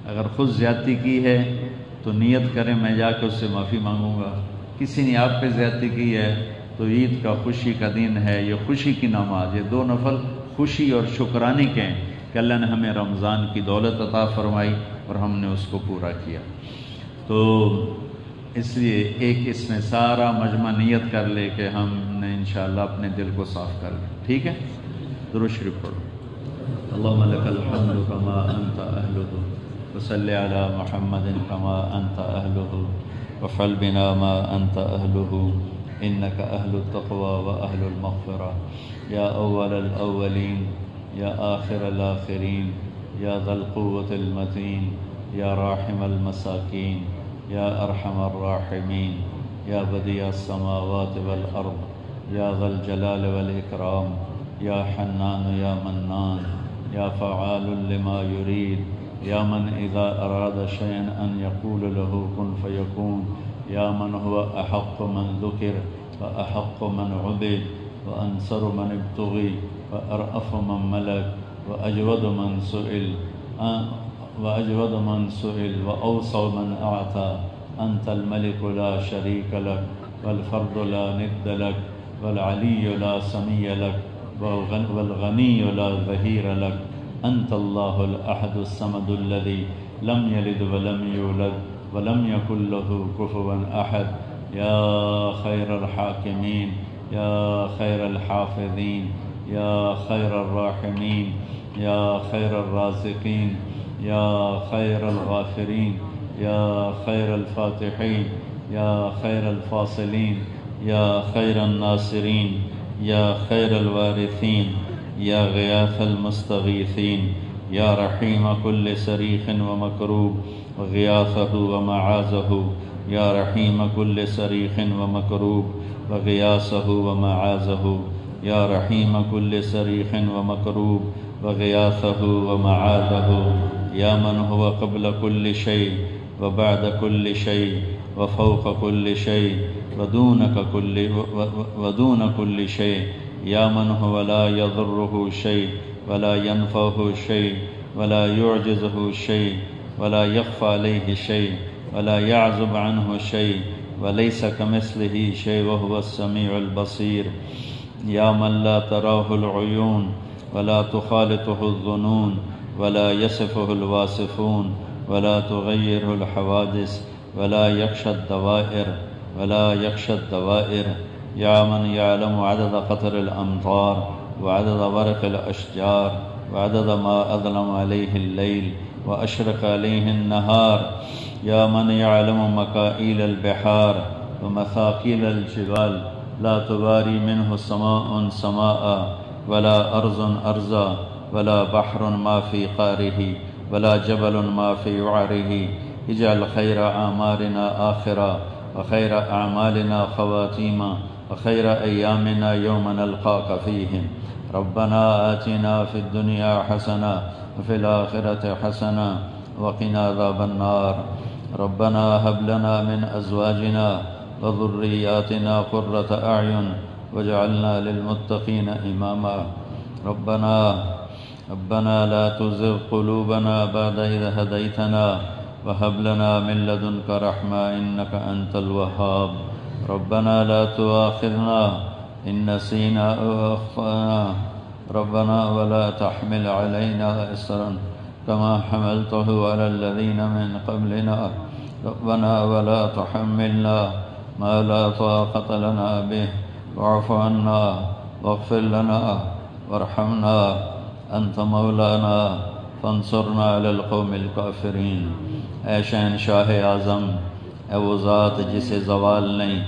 اگر خود زیادتی کی ہے تو نیت کریں میں جا کے اس سے معافی مانگوں گا۔ کسی نے آپ پہ زیادتی کی ہے تو عید کا خوشی کا دن ہے، یہ خوشی کی نماز، یہ 2 نفل خوشی اور شکرانے کے ہیں کہ اللہ نے ہمیں رمضان کی دولت عطا فرمائی اور ہم نے اس کو پورا کیا۔ تو اس لیے ایک اس میں سارا مجمع نیت کر لے کہ ہم نے انشاءاللہ اپنے دل کو صاف کر لیں، ٹھیک ہے؟ درود شریف پڑھو۔ اللہم لک الحمد کما انت اہلہ وصلی علی محمد کما انت اہلہ وفعل بنا ما انت اہلہ انک اہل التقوی و اہل المغفرہ یا اول الاولین یا آخر الاخرین یا ذا القوة المتین یا راحم المساکین یا ارحم الراحمین یا بدیع السماوات والارض یا ذا الجلال والاکرام یا حنان یا منان یا فعال لما يريد یا من اذا اراد شيئا ان يقول له كن فيكون یا من هو احق من ذکر واحق من عبد وانصر من ابتغي وارأف من ملك واجود من سئل وأوصى من أعطى أنت الملك لا شريك لك والفرد لا ند لك والعلي لا سمي لك والغني لا ظهير لك أنت الله الأحد الصمد الذي لم يلد ولم يولد ولم يكن له كفوا أحد يا خير الحاكمين يا خير الحافظين يا خير الراحمين يا خير الرازقين يا خير الغافرين يا خير الفاتحين يا خير الفاصلين يا خير الناصرين يا خير الوارثين يا غياث المستغيثين يا رحيم كل صريخ ومكروب وغياثه ومعازه يا رحيم كل صريخ ومكروب وغياثه ومعازه يا رحيم كل صريخ ومكروب وغياثه ومعاذه يا من هو قبل كل شيء وبعد كل شيء وفوق كل شيء ودون كل شيء يا من هو لا يضره شيء ولا ينفعه شيء ولا يعجزه شيء ولا يخفى عليه شيء ولا يعزب عنه شيء وليس كمثله شيء وهو السميع البصير يا من لا تراه العيون ولا تخالطه الظنون ولا يصفه الواصفون ولا تغيره الحوادث ولا يخشى الدوائر يا من يعلم عدد قطر الأمطار وعدد ورق الأشجار وعدد ما أظلم عليه الليل وأشرق عليه النهار يا من يعلم مكائيل البحار ومثاقيل الجبال لا تباري منه سماء سماء ولا أرض أرضا ولا بحر ما في قاره ولا جبل ما في وعره اجعل خير أعمارنا آخرا وخير أعمالنا خواتيما وخير أيامنا يوم نلقاك فيهم. ربنا آتنا في الدنيا حسنة وفي الآخرة حسنة وقنا عذاب النار. ربنا هب لنا من أزواجنا وذرياتنا قرة أعين واجعلنا للمتقين إماما. ربنا لا تزغ قلوبنا بعد إذ هديتنا وهب لنا من لدنك رحمة إنك أنت الوهاب. ربنا لا تؤاخذنا إن نسينا أو أخطأنا ربنا ولا تحمل علينا إصرا كما حملته على الذين من قبلنا ربنا ولا تحملنا ما لا طاقة لنا به واعف عنا واغفر لنا وارحمنا أنت مولانا فانصرنا على القوم الكافرين. اے شہنشاہ اعظم، اے وہ ذات جسے زوال نہیں،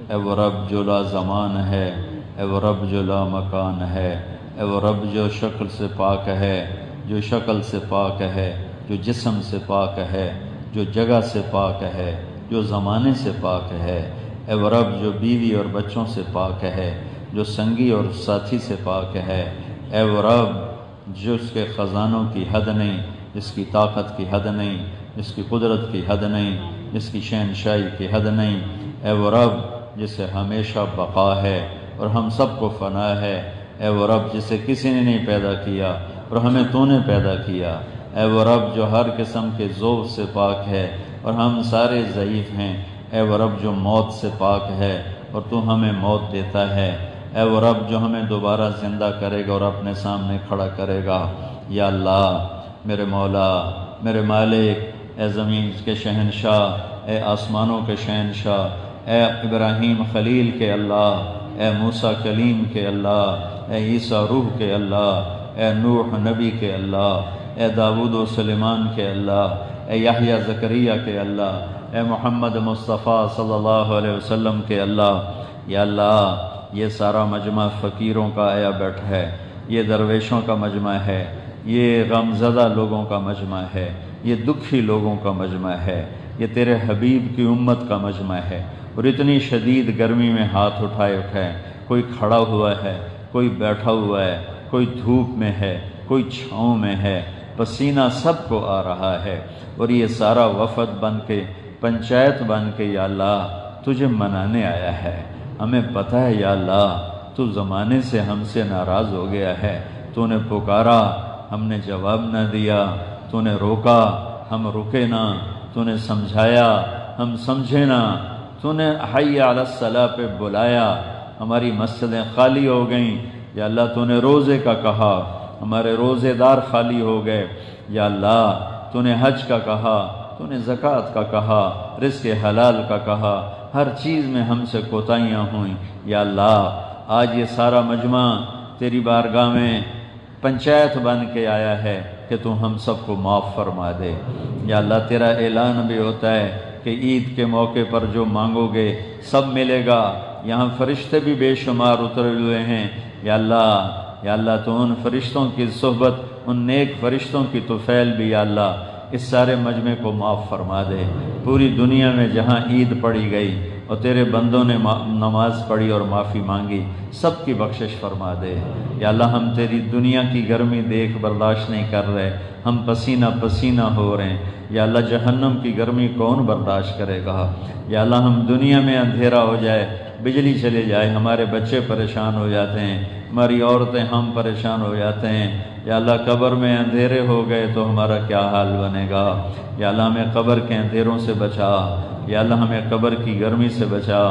اے وہ رب جو لا زمان ہے، اے وہ رب جو لا مکان ہے، اے وہ رب جو شکل سے پاک ہے، جو شکل سے پاک ہے، جو جسم سے پاک ہے، جو جگہ سے پاک ہے، جو زمانے سے پاک ہے، اے وہ رب جو بیوی اور بچوں سے پاک ہے، جو سنگی اور ساتھی سے پاک ہے، اے وہ رب جس کے خزانوں کی حد نہیں، جس کی طاقت کی حد نہیں، جس کی قدرت کی حد نہیں، جس کی شہنشاہی کی حد نہیں، اے وہ رب جسے ہمیشہ بقا ہے اور ہم سب کو فنا ہے، اے وہ رب جسے کسی نے نہیں پیدا کیا اور ہمیں تو نے پیدا کیا، اے وہ رب جو ہر قسم کے ذوق سے پاک ہے اور ہم سارے ضعیف ہیں، اے وہ رب جو موت سے پاک ہے اور تو ہمیں موت دیتا ہے، اے وہ رب جو ہمیں دوبارہ زندہ کرے گا اور اپنے سامنے کھڑا کرے گا۔ یا اللہ میرے مولا، میرے مالک، اے زمین کے شہنشاہ، اے آسمانوں کے شہنشاہ، اے ابراہیم خلیل کے اللہ، اے موسیٰ کلیم کے اللہ، اے عیسیٰ روح کے اللہ، اے نوح نبی کے اللہ، اے داؤد و سلیمان کے اللہ، اے یحییٰ زکریہ کے اللہ، اے محمد مصطفیٰ صلی اللہ علیہ وسلم کے اللہ۔ یا اللہ یہ سارا مجمع فقیروں کا آیا بیٹھا ہے، یہ درویشوں کا مجمع ہے، یہ غمزدہ لوگوں کا مجمع ہے، یہ دکھی لوگوں کا مجمع ہے، یہ تیرے حبیب کی امت کا مجمع ہے، اور اتنی شدید گرمی میں ہاتھ اٹھائے کوئی کھڑا ہوا ہے، کوئی بیٹھا ہوا ہے، کوئی دھوپ میں ہے، کوئی چھاؤں میں ہے، پسینہ سب کو آ رہا ہے، اور یہ سارا وفد بن کے، پنچایت بن کے یا اللہ تجھے منانے آیا ہے۔ ہمیں پتہ ہے یا اللہ تو زمانے سے ہم سے ناراض ہو گیا ہے، تو نے پکارا ہم نے جواب نہ دیا، تو نے روکا ہم رکے نہ، تو نے سمجھایا ہم سمجھے نہ، تو نے حی علی الصلاۃ پہ بلایا ہماری مسجدیں خالی ہو گئیں، یا اللہ تو نے روزے کا کہا ہمارے روزے دار خالی ہو گئے، یا اللہ تو نے حج کا کہا، تو نے زکوٰۃ کا کہا، رزق حلال کا کہا، ہر چیز میں ہم سے کوتاہیاں ہوئیں، یا اللہ آج یہ سارا مجمع تیری بارگاہ میں پنچایت بن کے آیا ہے کہ تو ہم سب کو معاف فرما دے۔ یا اللہ تیرا اعلان بھی ہوتا ہے کہ عید کے موقع پر جو مانگو گے سب ملے گا، یہاں فرشتے بھی بے شمار اترے ہوئے ہیں، یا اللہ تو ان فرشتوں کی صحبت، ان نیک فرشتوں کی طفیل بھی یا اللہ اس سارے مجمع کو معاف فرما دے۔ پوری دنیا میں جہاں عید پڑھی گئی اور تیرے بندوں نے نماز پڑھی اور معافی مانگی، سب کی بخشش فرما دے۔ یا اللہ ہم تیری دنیا کی گرمی دیکھ برداشت نہیں کر رہے، ہم پسینہ پسینہ ہو رہے ہیں، یا اللہ جہنم کی گرمی کون برداشت کرے گا؟ یا اللہ ہم دنیا میں اندھیرا ہو جائے، بجلی چلے جائے، ہمارے بچے پریشان ہو جاتے ہیں، ہماری عورتیں ہم پریشان ہو جاتے ہیں، یا اللہ قبر میں اندھیرے ہو گئے تو ہمارا کیا حال بنے گا؟ یا اللہ ہمیں قبر کے اندھیروں سے بچا، یا اللہ ہمیں قبر کی گرمی سے بچا،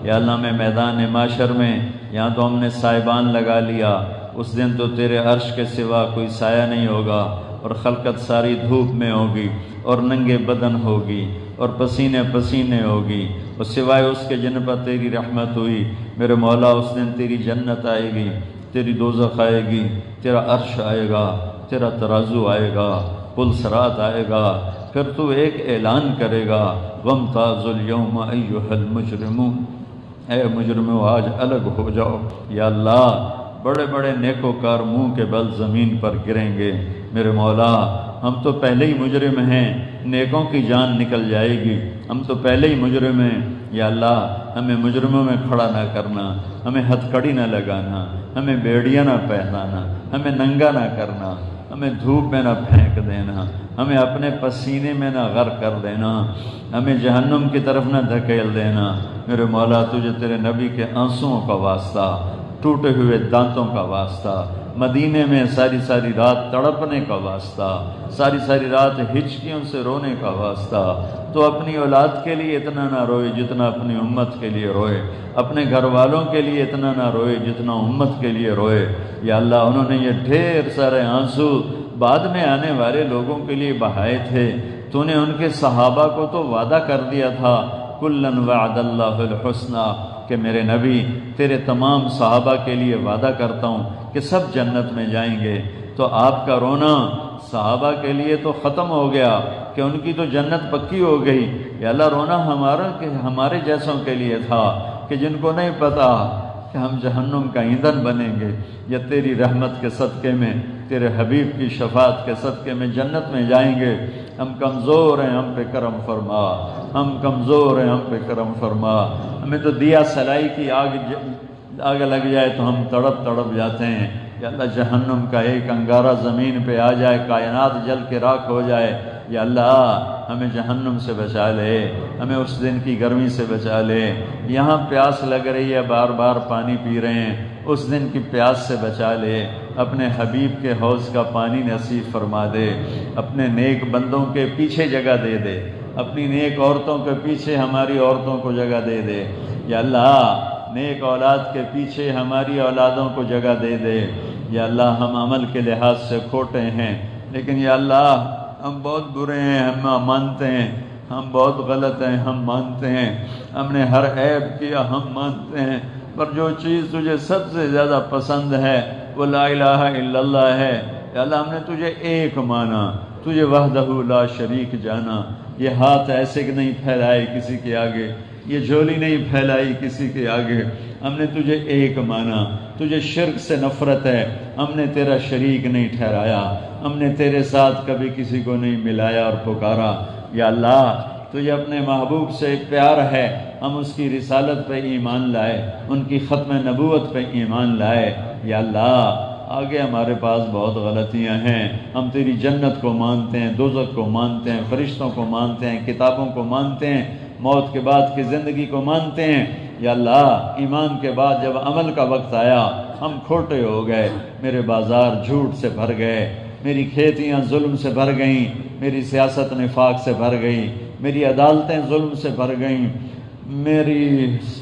یا اللہ ہمیں میدان معاشر میں یہاں تو ہم نے سائبان لگا لیا، اس دن تو تیرے عرش کے سوا کوئی سایہ نہیں ہوگا، اور خلقت ساری دھوپ میں ہوگی اور ننگے بدن ہوگی اور پسینے پسینے ہوگی، اور سوائے اس کے جن پر تیری رحمت ہوئی میرے مولا اس دن تیری جنت آئے گی، تیری دوزخ آئے گی، تیرا عرش آئے گا، تیرا ترازو آئے گا، پل صراط آئے گا، پھر تو ایک اعلان کرے گا وَامْتَازُوا الْيَوْمَ أَيُّهَا الْمُجْرِمُونَ، اے مجرموں آج الگ ہو جاؤ۔ یا اللہ بڑے بڑے نیکوکار منہ کے بل زمین پر گریں گے۔ میرے مولا ہم تو پہلے ہی مجرم ہیں، نیکوں کی جان نکل جائے گی، ہم تو پہلے ہی مجرم ہیں۔ یا اللہ ہمیں مجرموں میں کھڑا نہ کرنا، ہمیں ہتھ کڑی نہ لگانا، ہمیں بیڑیاں نہ پہنانا، ہمیں ننگا نہ کرنا، ہمیں دھوپ میں نہ پھینک دینا، ہمیں اپنے پسینے میں نہ غرق کر دینا، ہمیں جہنم کی طرف نہ دھکیل دینا۔ میرے مولا تجھے تیرے نبی کے آنسوؤں کا واسطہ، ٹوٹے ہوئے دانتوں کا واسطہ، مدینے میں ساری ساری رات تڑپنے کا واسطہ، ساری ساری رات ہچکیوں سے رونے کا واسطہ، تو اپنی اولاد کے لیے اتنا نہ روئے جتنا اپنی امت کے لیے روئے، اپنے گھر والوں کے لیے اتنا نہ روئے جتنا امت کے لیے روئے۔ یا اللہ انہوں نے یہ ڈھیر سارے آنسو بعد میں آنے والے لوگوں کے لیے بہائے تھے، تو نے ان کے صحابہ کو تو وعدہ کر دیا تھا کلن وعد اللہ الحسنی، کہ میرے نبی تیرے تمام صحابہ کے لیے وعدہ کرتا ہوں کہ سب جنت میں جائیں گے۔ تو آپ کا رونا صحابہ کے لیے تو ختم ہو گیا کہ ان کی تو جنت پکی ہو گئی۔ یا اللہ رونا ہمارے جیسوں کے لیے تھا کہ جن کو نہیں پتا کہ ہم جہنم کا ایندھن بنیں گے یا تیری رحمت کے صدقے میں، تیرے حبیب کی شفاعت کے صدقے میں جنت میں جائیں گے۔ ہم کمزور ہیں، ہم پہ کرم فرما، ہم کمزور ہیں، ہم پہ کرم فرما۔ ہمیں تو دیا سلائی کی آگ لگ جائے تو ہم تڑپ تڑپ جاتے ہیں۔ یا اللہ جہنم کا ایک انگارہ زمین پہ آ جائے، کائنات جل کے راکھ ہو جائے، یا اللہ ہمیں جہنم سے بچا لے، ہمیں اس دن کی گرمی سے بچا لے۔ یہاں پیاس لگ رہی ہے، بار بار پانی پی رہے ہیں، اس دن کی پیاس سے بچا لے، اپنے حبیب کے حوض کا پانی نصیب فرما دے، اپنے نیک بندوں کے پیچھے جگہ دے دے، اپنی نیک عورتوں کے پیچھے ہماری عورتوں کو جگہ دے دے۔ یا اللہ نیک اولاد کے پیچھے ہماری اولادوں کو جگہ دے دے۔ یا اللہ ہم عمل کے لحاظ سے کھوٹے ہیں، لیکن یا اللہ ہم بہت برے ہیں، ہم مانتے ہیں، ہم بہت غلط ہیں، ہم مانتے ہیں، ہم نے ہر عیب کیا، ہم مانتے ہیں، پر جو چیز تجھے سب سے زیادہ پسند ہے وہ لا الہ الا اللہ ہے۔ یا اللہ ہم نے تجھے ایک مانا، تجھے وحدہ لا شریک جانا، یہ ہاتھ ایسے کہ نہیں پھیلائے کسی کے آگے، یہ جھولی نہیں پھیلائی کسی کے آگے، ہم نے تجھے ایک مانا، تجھے شرک سے نفرت ہے، ہم نے تیرا شریک نہیں ٹھہرایا، ہم نے تیرے ساتھ کبھی کسی کو نہیں ملایا اور پکارا۔ یا اللہ تجھے اپنے محبوب سے پیار ہے، ہم اس کی رسالت پہ ایمان لائے، ان کی ختم نبوت پہ ایمان لائے۔ یا اللہ آگے ہمارے پاس بہت غلطیاں ہیں، ہم تیری جنت کو مانتے ہیں، دوزخ کو مانتے ہیں، فرشتوں کو مانتے ہیں، کتابوں کو مانتے ہیں، موت کے بعد کی زندگی کو مانتے ہیں۔ یا اللہ ایمان کے بعد جب عمل کا وقت آیا ہم کھوٹے ہو گئے، میرے بازار جھوٹ سے بھر گئے، میری کھیتیاں ظلم سے بھر گئیں، میری سیاست نفاق سے بھر گئی، میری عدالتیں ظلم سے بھر گئیں،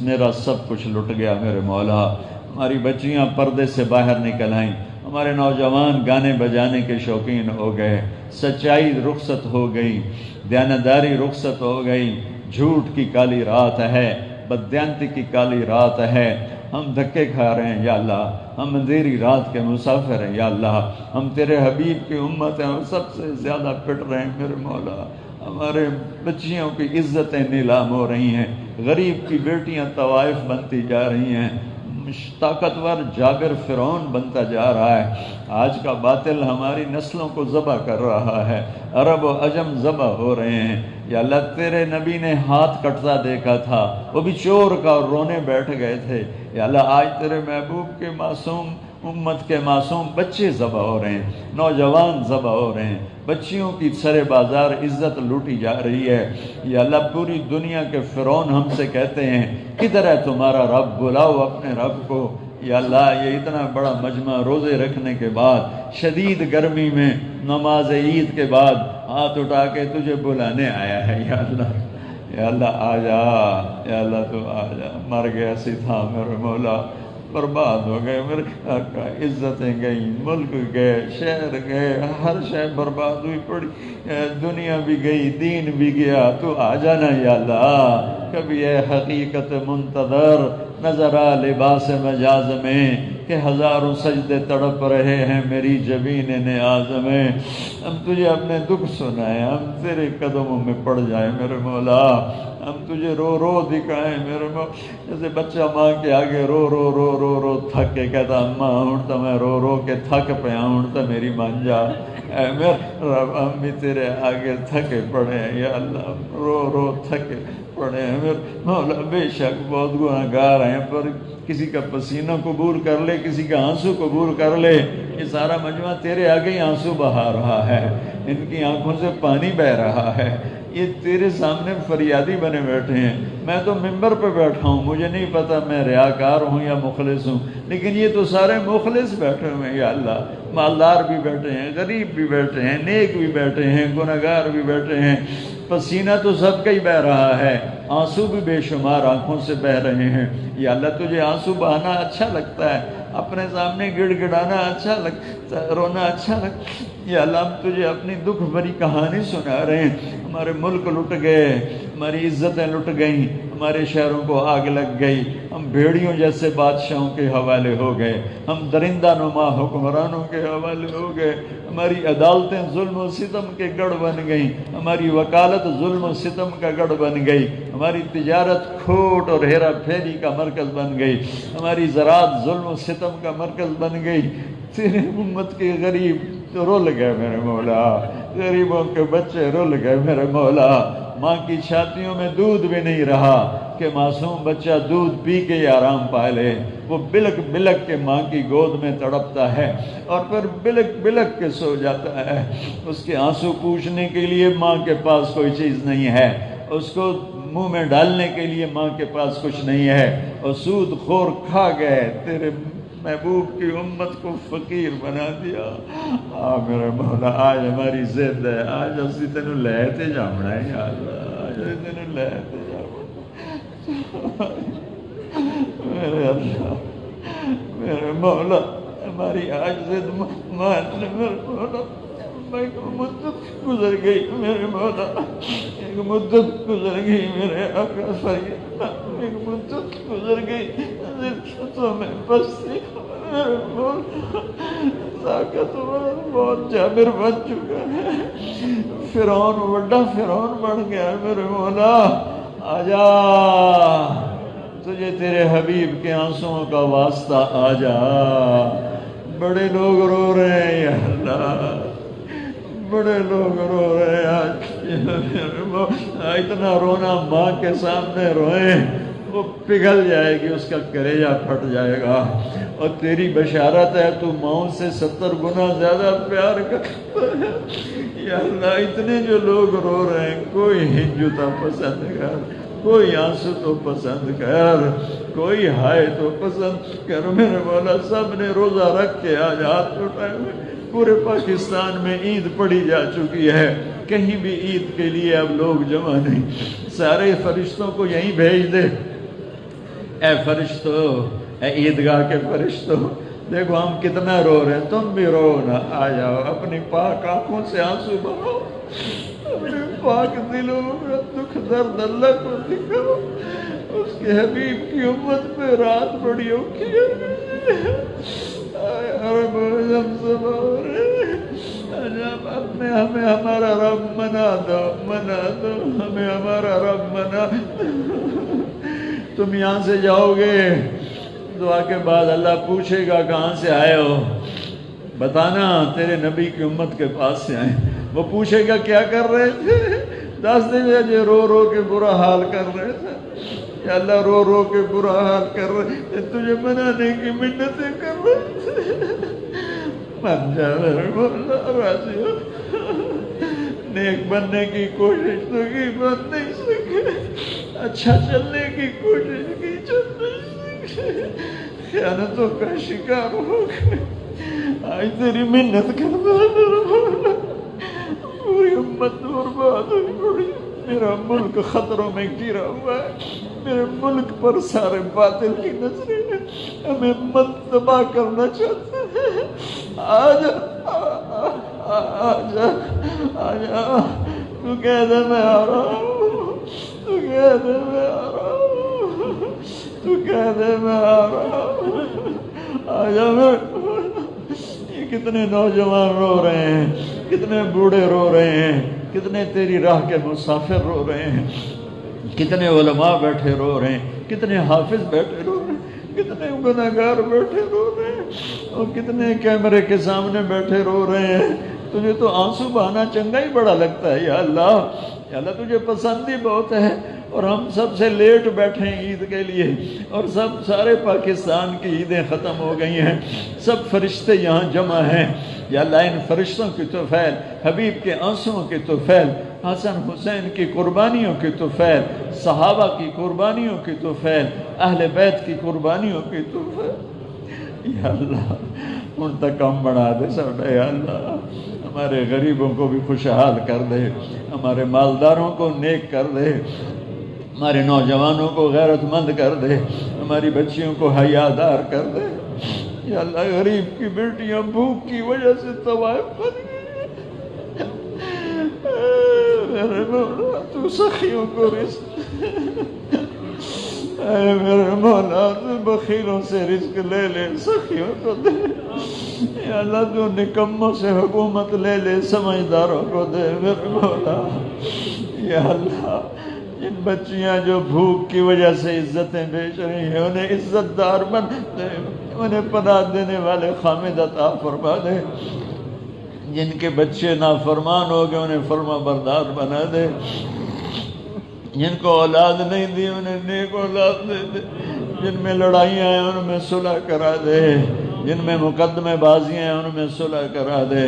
میرا سب کچھ لٹ گیا۔ میرے مولا ہماری بچیاں پردے سے باہر نکل آئیں، ہمارے نوجوان گانے بجانے کے شوقین ہو گئے، سچائی رخصت ہو گئی، دیانتداری رخصت ہو گئی، جھوٹ کی کالی رات ہے، بددیانتی کی کالی رات ہے، ہم دھکے کھا رہے ہیں۔ یا اللہ ہم اندھیری رات کے مسافر ہیں۔ یا اللہ ہم تیرے حبیب کی امت ہیں اور سب سے زیادہ پٹ رہے ہیں۔ میرے مولا ہمارے بچیوں کی عزتیں نیلام ہو رہی ہیں، غریب کی بیٹیاں طوائف بنتی جا رہی ہیں، طاقتور جابر فرعون بنتا جا رہا ہے۔ آج کا باطل ہماری نسلوں کو ذبح کر رہا ہے، عرب و عجم ذبح ہو رہے ہیں۔ یا اللہ تیرے نبی نے ہاتھ کٹتا دیکھا تھا، وہ بھی چور کا، اور رونے بیٹھ گئے تھے۔ یا اللہ آج تیرے محبوب کے معصوم امت کے معصوم بچے ذبح ہو رہے ہیں، نوجوان ذبح ہو رہے ہیں، بچیوں کی سرے بازار عزت لوٹی جا رہی ہے۔ یا اللہ پوری دنیا کے فرعون ہم سے کہتے ہیں کدھر ہے تمہارا رب، بلاؤ اپنے رب کو۔ یا اللہ یہ اتنا بڑا مجمع روزے رکھنے کے بعد، شدید گرمی میں، نماز عید کے بعد ہاتھ اٹھا کے تجھے بلانے آیا ہے۔ یا اللہ آ جا، یا اللہ تو آ جا۔ مر گیا سی تھا میرے مولا، برباد ہو گئے میرے آقا، عزتیں گئیں، ملک گئے، شہر گئے، ہر شے برباد ہوئی پڑی، دنیا بھی گئی، دین بھی گیا، تو آ جانا یا اللہ۔ کبھی اے حقیقت منتظر نظر آ لباس مجاز میں کہ کہ ہزاروں سجدے تڑپ رہے ہیں میری جبین نیاز میں، ہم تجھے اپنے دکھ سنائیں، ہم تیرے قدموں میں پڑ جائیں میرے مولا، ہم تجھے رو رو دکھائیں میرے مولا۔ جیسے بچہ ماں کے آگے رو رو رو رو رو تھک کے کہتا اماں ہوں تو میں رو رو کے تھک پیا ہوں تو میری مان جا، اے میرے رب ہم بھی تیرے آگے تھکے پڑے ہیں یا اللہ، رو رو تھکے پڑے ہیں میرے مولا، بے شک بہت گناہ گار ہیں، پر کسی کا پسینہ قبول کر لے، کسی کا آنسو قبول کر لے، یہ سارا مجمع تیرے آگے ہی آنسو بہا رہا ہے، ان کی آنکھوں سے پانی بہہ رہا ہے، یہ تیرے سامنے فریادی بنے بیٹھے ہیں۔ میں تو ممبر پہ بیٹھا ہوں، مجھے نہیں پتا میں ریاکار ہوں یا مخلص ہوں، لیکن یہ تو سارے مخلص بیٹھے ہوئے ہیں یا اللہ، مالدار بھی بیٹھے ہیں، غریب بھی بیٹھے ہیں، نیک بھی بیٹھے ہیں، گنہگار بھی بیٹھے ہیں، پسینہ تو سب کا ہی بہہ رہا ہے، آنسو بھی بے شمار آنکھوں سے بہہ رہے ہیں یا اللہ، تجھے آنسو بہانا اچھا لگتا ہے، اپنے سامنے گڑ گڑانا اچھا لگتا ہے، رونا اچھا لگتا ہے یا اللہ، ہم تجھے اپنی دکھ بھری کہانی سنا رہے ہیں، ہمارے ملک لٹ گئے، ہماری عزتیں لٹ گئیں، ہمارے شہروں کو آگ لگ گئی، ہم بھیڑیوں جیسے بادشاہوں کے حوالے ہو گئے، ہم درندہ نما حکمرانوں کے حوالے ہو گئے، ہماری عدالتیں ظلم و ستم کے گڑھ بن گئیں، ہماری وکالت ظلم و ستم کا گڑھ بن گئی، ہماری تجارت کھوٹ اور ہیرا پھیری کا مرکز بن گئی، ہماری زراعت ظلم و ستم کا مرکز بن گئی، تیرے امت کے غریب رول گئے میرے مولا، غریبوں کے بچے رول گئے میرے مولا، ماں کی چھاتیوں میں دودھ بھی نہیں رہا کہ معصوم بچہ دودھ پی کے ہی آرام پا لے، وہ بلک بلک کے ماں کی گود میں تڑپتا ہے اور پھر بلک بلک کے سو جاتا ہے، اس کے آنسو پوچھنے کے لیے ماں کے پاس کوئی چیز نہیں ہے، اس کو منہ میں ڈالنے کے لیے ماں کے پاس کچھ نہیں ہے، اور سود خور کھا گئے، تیرے محبوب کی امت کو فقیر بنا دیا۔ میرے مولا آج ہماری ضد ہے، آج اسی تینوں لہتے جامنا ہے یا اللہ، آج اسی تینوں لہتے جامنا میرے اللہ، میرے مولا ہماری آج ضد مان لے میرے مولا، ایک مدت گزر گئی میرے مولا، ایک مدت گزر گئی میرے آقا سید، ایک مدت گزر گئی تو میں پستی میرے مولا، طاقتور بہت جابر بن چکا ہے، فرعون بڑا فرعون بن گیا میرے مولا، آجا تجھے تیرے حبیب کے آنسوؤں کا واسطہ، آجا بڑے لوگ رو رہے ہیں یا اللہ، بڑے لوگ رو رہے ہیں آج، اتنا رونا ماں کے سامنے روئیں وہ پگھل جائے گی، اس کا کلیجہ پھٹ جائے گا، اور تیری بشارت ہے تو ماؤں سے 70 گنا زیادہ پیار کرتا ہے یا اللہ، اتنے جو لوگ رو رہے ہیں، کوئی ہنجوتا پسند کر، کوئی آنسو تو پسند کر، کوئی ہائے تو پسند کر میرے مولا، سب نے روزہ رکھ کے آج ہاتھ اٹھائے ہوئے، پورے پاکستان میں عید پڑھی جا چکی ہے، کہیں بھی عید کے لیے اب لوگ جمع نہیں، سارے فرشتوں کو یہیں بھیج دے، اے فرشتوں، اے عیدگاہ کے فرشتوں، دیکھو ہم کتنا رو رہے ہیں، تم بھی رو نا، آ جاؤ اپنی پاک آنکھوں سے آنسو بہاؤ، اپنے پاک دلوں میں دکھ درد اللہ کو دکھاؤ، اس کے حبیب کی امت پہ رات بڑی اوکھی ہے، ہمیں ہمارا رب منا دو، منا دو، ہمیں ہمارا رب منا دو۔ تم یہاں سے جاؤ گے، دعا کے بعد اللہ پوچھے گا کہاں سے آئے ہو، بتانا تیرے نبی کی امت کے پاس سے آئے، وہ پوچھے گا کیا کر رہے تھے، 10 دن جو رو رو کے برا حال کر رہے تھے یا اللہ، رو رو کے برا حال کر رہے تھے، تجھے منانے کی منتیں کر رہے تھے، من جا میرے مولا، راضی ہو، نیک بننے کی کوشش تو کی، بن نہیں سکے، اچھا چلنے کی کوشش کی، چل نہیں سکے، خیانتوں کا شکار ہو گئے، آج تیری منت کرنا میرے مولا، پوری امت برباد ہوئی پڑی، میرا ملک خطروں میں گرا ہوا ہے، میرے ملک پر سارے باطل کی نظریں ہیں، ہمیں مت تباہ کرنا چاہتے ہیں، آجا آجا آجا، تو کہہ دے میں آ رہا ہوں، تو کہہ دے میں آ رہا ہوں، تو کہہ دے میں آ رہا ہوں، آجا میرے مولا، یہ کتنے نوجوان رو رہے ہیں، کتنے بوڑھے رو رہے ہیں، کتنے تیری راہ کے مسافر رو رہے ہیں، کتنے علماء بیٹھے رو رہے ہیں، کتنے حافظ بیٹھے رو رہے ہیں، کتنے گنہگار بیٹھے رو رہے ہیں، اور کتنے کیمرے کے سامنے بیٹھے رو رہے ہیں۔ تجھے تو آنسو بہانا چنگا ہی بڑا لگتا ہے یا اللہ تجھے پسند ہی بہت ہے، اور ہم سب سے لیٹ بیٹھے ہیں عید کے لیے، اور سارے پاکستان کی عیدیں ختم ہو گئی ہیں، سب فرشتے یہاں جمع ہیں یا اللہ ان فرشتوں کی طفیل، حبیب کے آنسوؤں کی طفیل، حسن حسین کی قربانیوں کی طفیل، صحابہ کی قربانیوں کی طفیل، اہل بیت کی قربانیوں کی طفیل، یا اللہ ان تک کم بڑھا دے ساڈا، یا اللہ ہمارے غریبوں کو بھی خوشحال کر دے، ہمارے مالداروں کو نیک کر دے، ہمارے نوجوانوں کو غیرت مند کر دے، ہماری بچیوں کو حیادار کر دے، یا اللہ غریب کی بیٹیاں بھوک کی وجہ سے طوائف بن گئی، میرے مولا تو سخیوں کو رزق، اے میرے مولا تو بخیلوں سے رزق لے لے، سخیوں کو دے، یا اللہ تو نکموں سے حکومت لے لے، سمجھداروں کو دے میرے مولا، یا اللہ جن بچیاں جو بھوک کی وجہ سے عزتیں بیچ رہی ہیں انہیں عزت دار بن دے، انہیں پناہ دینے والے خامد عطا فرما دے، جن کے بچے نافرمان ہو گئے انہیں فرما بردار بنا دے، جن کو اولاد نہیں دی انہیں نیک اولاد دے دے، جن میں لڑائیاں ہیں ان میں صلح کرا دے، جن میں مقدمے بازیاں ہیں ان میں صلح کرا دے،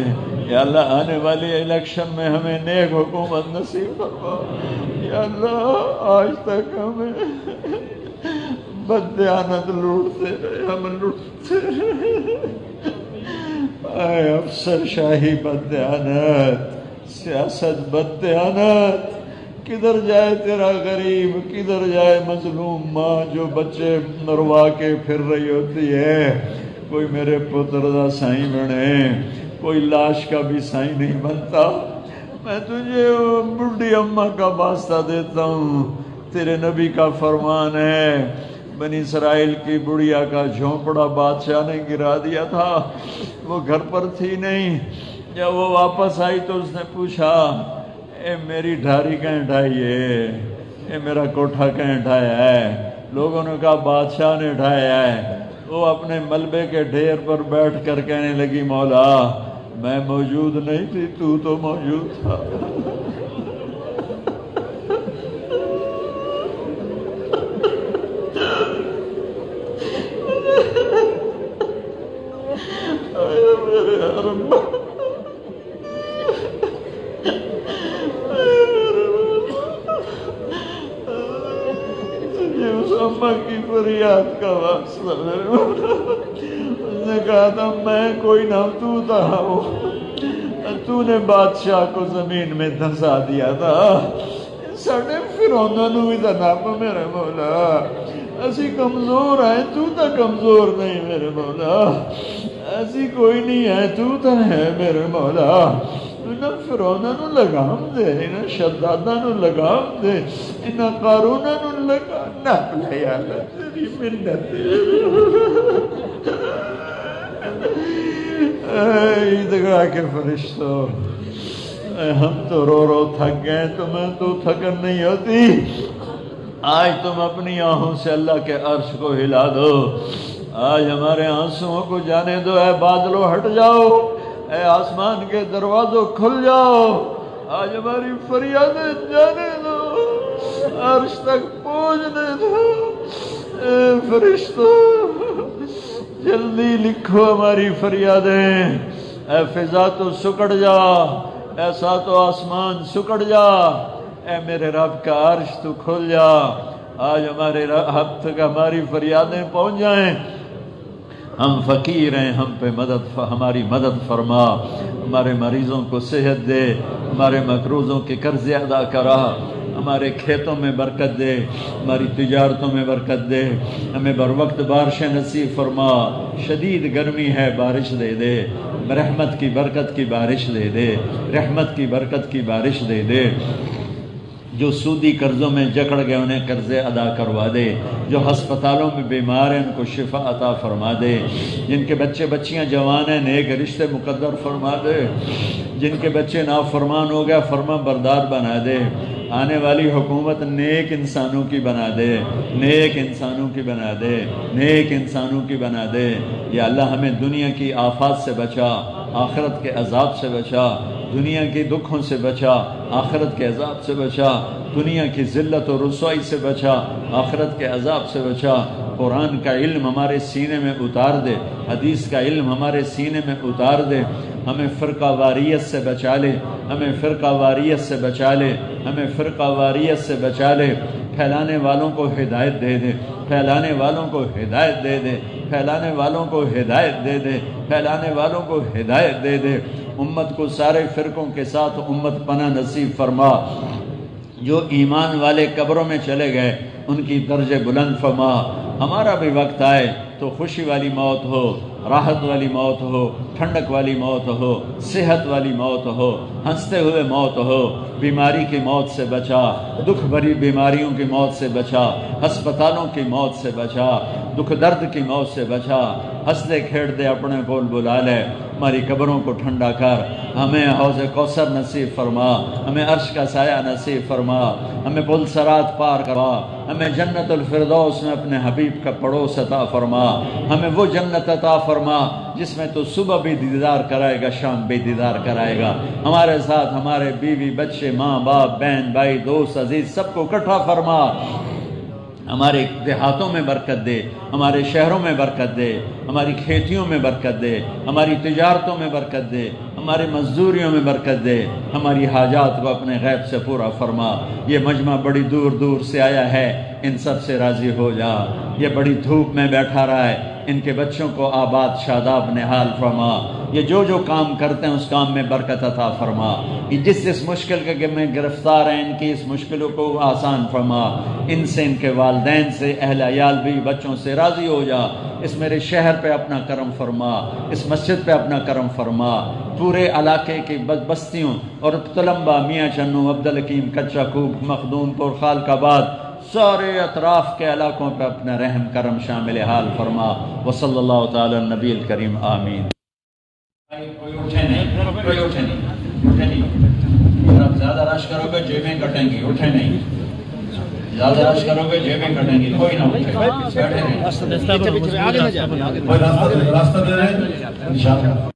یا اللہ آنے والی الیکشن میں ہمیں نیک حکومت نصیب فرما، یا اللہ آج تک ہمیں بددیانت لوٹتے رہے، ہم لوٹتے رہے، اے افسر شاہی بددیانت، سیاست بددیانت، کدھر جائے تیرا غریب، کدھر جائے مظلوم ماں جو بچے مروا کے پھر رہی ہوتی ہے، کوئی میرے پتر دا سائیں بنے، کوئی لاش کا بھی سائیں نہیں بنتا، میں تجھے بڈھی اماں کا واسطہ دیتا ہوں، تیرے نبی کا فرمان ہے، بنی اسرائیل کی بڑھیا کا جھونپڑا بادشاہ نے گرا دیا تھا، وہ گھر پر تھی نہیں، جب وہ واپس آئی تو اس نے پوچھا اے میری ڈھاری کہیں ڈھائی ہے، اے میرا کوٹھا کہیں ڈھایا ہے، لوگوں نے کہا بادشاہ نے ڈھایا ہے، وہ اپنے ملبے کے ڈھیر پر بیٹھ کر کہنے لگی مولا میں موجود نہیں تھی تو تو موجود تھا، میرے رب اماں کی فریاد کا واسطہ میرے مولا، اس نے کہا تھا میں کوئی نہ تو تھا، تو نے بادشاہ کو زمین میں دھنسا دیا تھا، ساڑھے فرعوناں نوں بھی نپ میرے مولا، اسی کمزور ہیں تو تا کمزور نہیں میرے مولا، ایسی کوئی نہیں ہے تو تا ہے میرے مولا، انہاں فرعوناں نوں لگام دے، انہاں شداداں نوں لگام دے، انہاں قاروناں نوں لگام نپ لے، یا اللہ تیری منت اے عیدگاہ کے فرشتوں، ہم تو رو رو تھک گئے، تمہیں تو تھکن نہیں ہوتی، آج تم اپنی آنکھوں سے اللہ کے عرش کو ہلا دو، آج ہمارے آنسوؤں کو جانے دو، اے بادلوں ہٹ جاؤ، اے آسمان کے دروازوں کھل جاؤ، آج ہماری فریادیں جانے دو، عرش تک پہنچنے دو، اے فرشتوں جلدی لکھو ہماری فریادیں، اے فضا تو سکڑ جا، اے سات و آسمان سکڑ جا، اے میرے رب کا عرش تو کھل جا، آج ہمارے رب تک ہماری فریادیں پہنچ جائیں، ہم فقیر ہیں، ہم پہ ہماری مدد فرما، ہمارے مریضوں کو صحت دے، ہمارے مقروضوں کے قرض ادا کرا، ہمارے کھیتوں میں برکت دے، ہماری تجارتوں میں برکت دے، ہمیں بر وقت بارشیں نصیب فرما، شدید گرمی ہے بارش دے دے، رحمت کی برکت کی بارش دے دے، رحمت کی برکت کی بارش دے دے، جو سودی قرضوں میں جکڑ گئے انہیں قرضے ادا کروا دے، جو ہسپتالوں میں بیمار ہیں ان کو شفا عطا فرما دے، جن کے بچے بچیاں جوان ہیں نیک رشتے مقدر فرما دے، جن کے بچے نافرمان ہو گیا فرما بردار بنا دے، آنے والی حکومت نیک انسانوں کی بنا دے، نیک انسانوں کی بنا دے، نیک انسانوں کی بنا دے۔ یا اللہ ہمیں دنیا کی آفات سے بچا، آخرت کے عذاب سے بچا، دنیا کی دکھوں سے بچا، آخرت کے عذاب سے بچا، دنیا کی ذلت و رسوائی سے بچا، آخرت کے عذاب سے بچا۔ قرآن کا علم ہمارے سینے میں اتار دے، حدیث کا علم ہمارے سینے میں اتار دے، ہمیں فرقہ واریت سے بچا لے، ہمیں فرقہ واریت سے بچا لے، ہمیں فرقہ واریت سے بچا لے۔ پھیلانے والوں کو ہدایت دے دے، پھیلانے والوں کو ہدایت دے دے، پھیلانے والوں کو ہدایت دے دے، پھیلانے والوں کو ہدایت دے دے۔ امت کو سارے فرقوں کے ساتھ امت پناہ نصیب فرما۔ جو ایمان والے قبروں میں چلے گئے ان کی درجے بلند فرما۔ ہمارا بھی وقت آئے تو خوشی والی موت ہو، راحت والی موت ہو، ٹھنڈک والی موت ہو، صحت والی موت ہو، ہنستے ہوئے موت ہو، بیماری کی موت سے بچا، دکھ بھری بیماریوں کی موت سے بچا، ہسپتالوں کی موت سے بچا، دکھ درد کی موت سے بچا۔ ہنستے کھیڑتے اپنے کول بلا لے، ہماری قبروں کو ٹھنڈا کر، ہمیں حوض کوثر نصیب فرما، ہمیں عرش کا سایہ نصیب فرما، ہمیں پل صراط پار کروا، ہمیں جنت الفردوس میں اپنے حبیب کا پڑوس عطا فرما، ہمیں وہ جنت عطا فرما جس میں تو صبح بھی دیدار کرائے گا شام بھی دیدار کرائے گا، ہمارے ساتھ ہمارے بیوی بچے ماں باپ بہن بھائی دوست عزیز سب کو اکٹھا فرما۔ ہمارے دیہاتوں میں برکت دے، ہمارے شہروں میں برکت دے، ہماری کھیتیوں میں برکت دے، ہماری تجارتوں میں برکت دے، ہماری مزدوریوں میں برکت دے، ہماری حاجات کو اپنے غیب سے پورا فرما۔ یہ مجمع بڑی دور دور سے آیا ہے، ان سب سے راضی ہو جا۔ یہ بڑی دھوپ میں بیٹھا رہا ہے، ان کے بچوں کو آباد شاداب نحال فرما۔ یہ جو کام کرتے ہیں اس کام میں برکت عطا فرما۔ یہ جس مشکل کے میں گرفتار ہیں ان کی اس مشکلوں کو آسان فرما۔ ان سے ان کے والدین سے اہل عیال بھی بچوں سے راضی ہو جا۔ اس میرے شہر پہ اپنا کرم فرما، اس مسجد پہ اپنا کرم فرما، پورے علاقے کی بستیوں اور تلمبہ میاں چنو عبدالحکیم کچا کوب مخدوم پور خالق آباد سارے اطراف کے علاقوں پہ اپنا رحم کرم شامل حال فرما۔ وصلی اللہ تعالی نبی الکریم آمین۔ کوئی اٹھے نہیں، کوئی اٹھے نہیں، اٹھے نہیں۔ اگر آپ زیادہ رش کرو گے جیبیں کٹیں گی، اٹھے نہیں۔ زیادہ رش کرو گے جیبیں کٹیں گی، کوئی نہ اٹھے، بیٹھے نہیں۔ راستہ دے رہے ہیں انشاءاللہ۔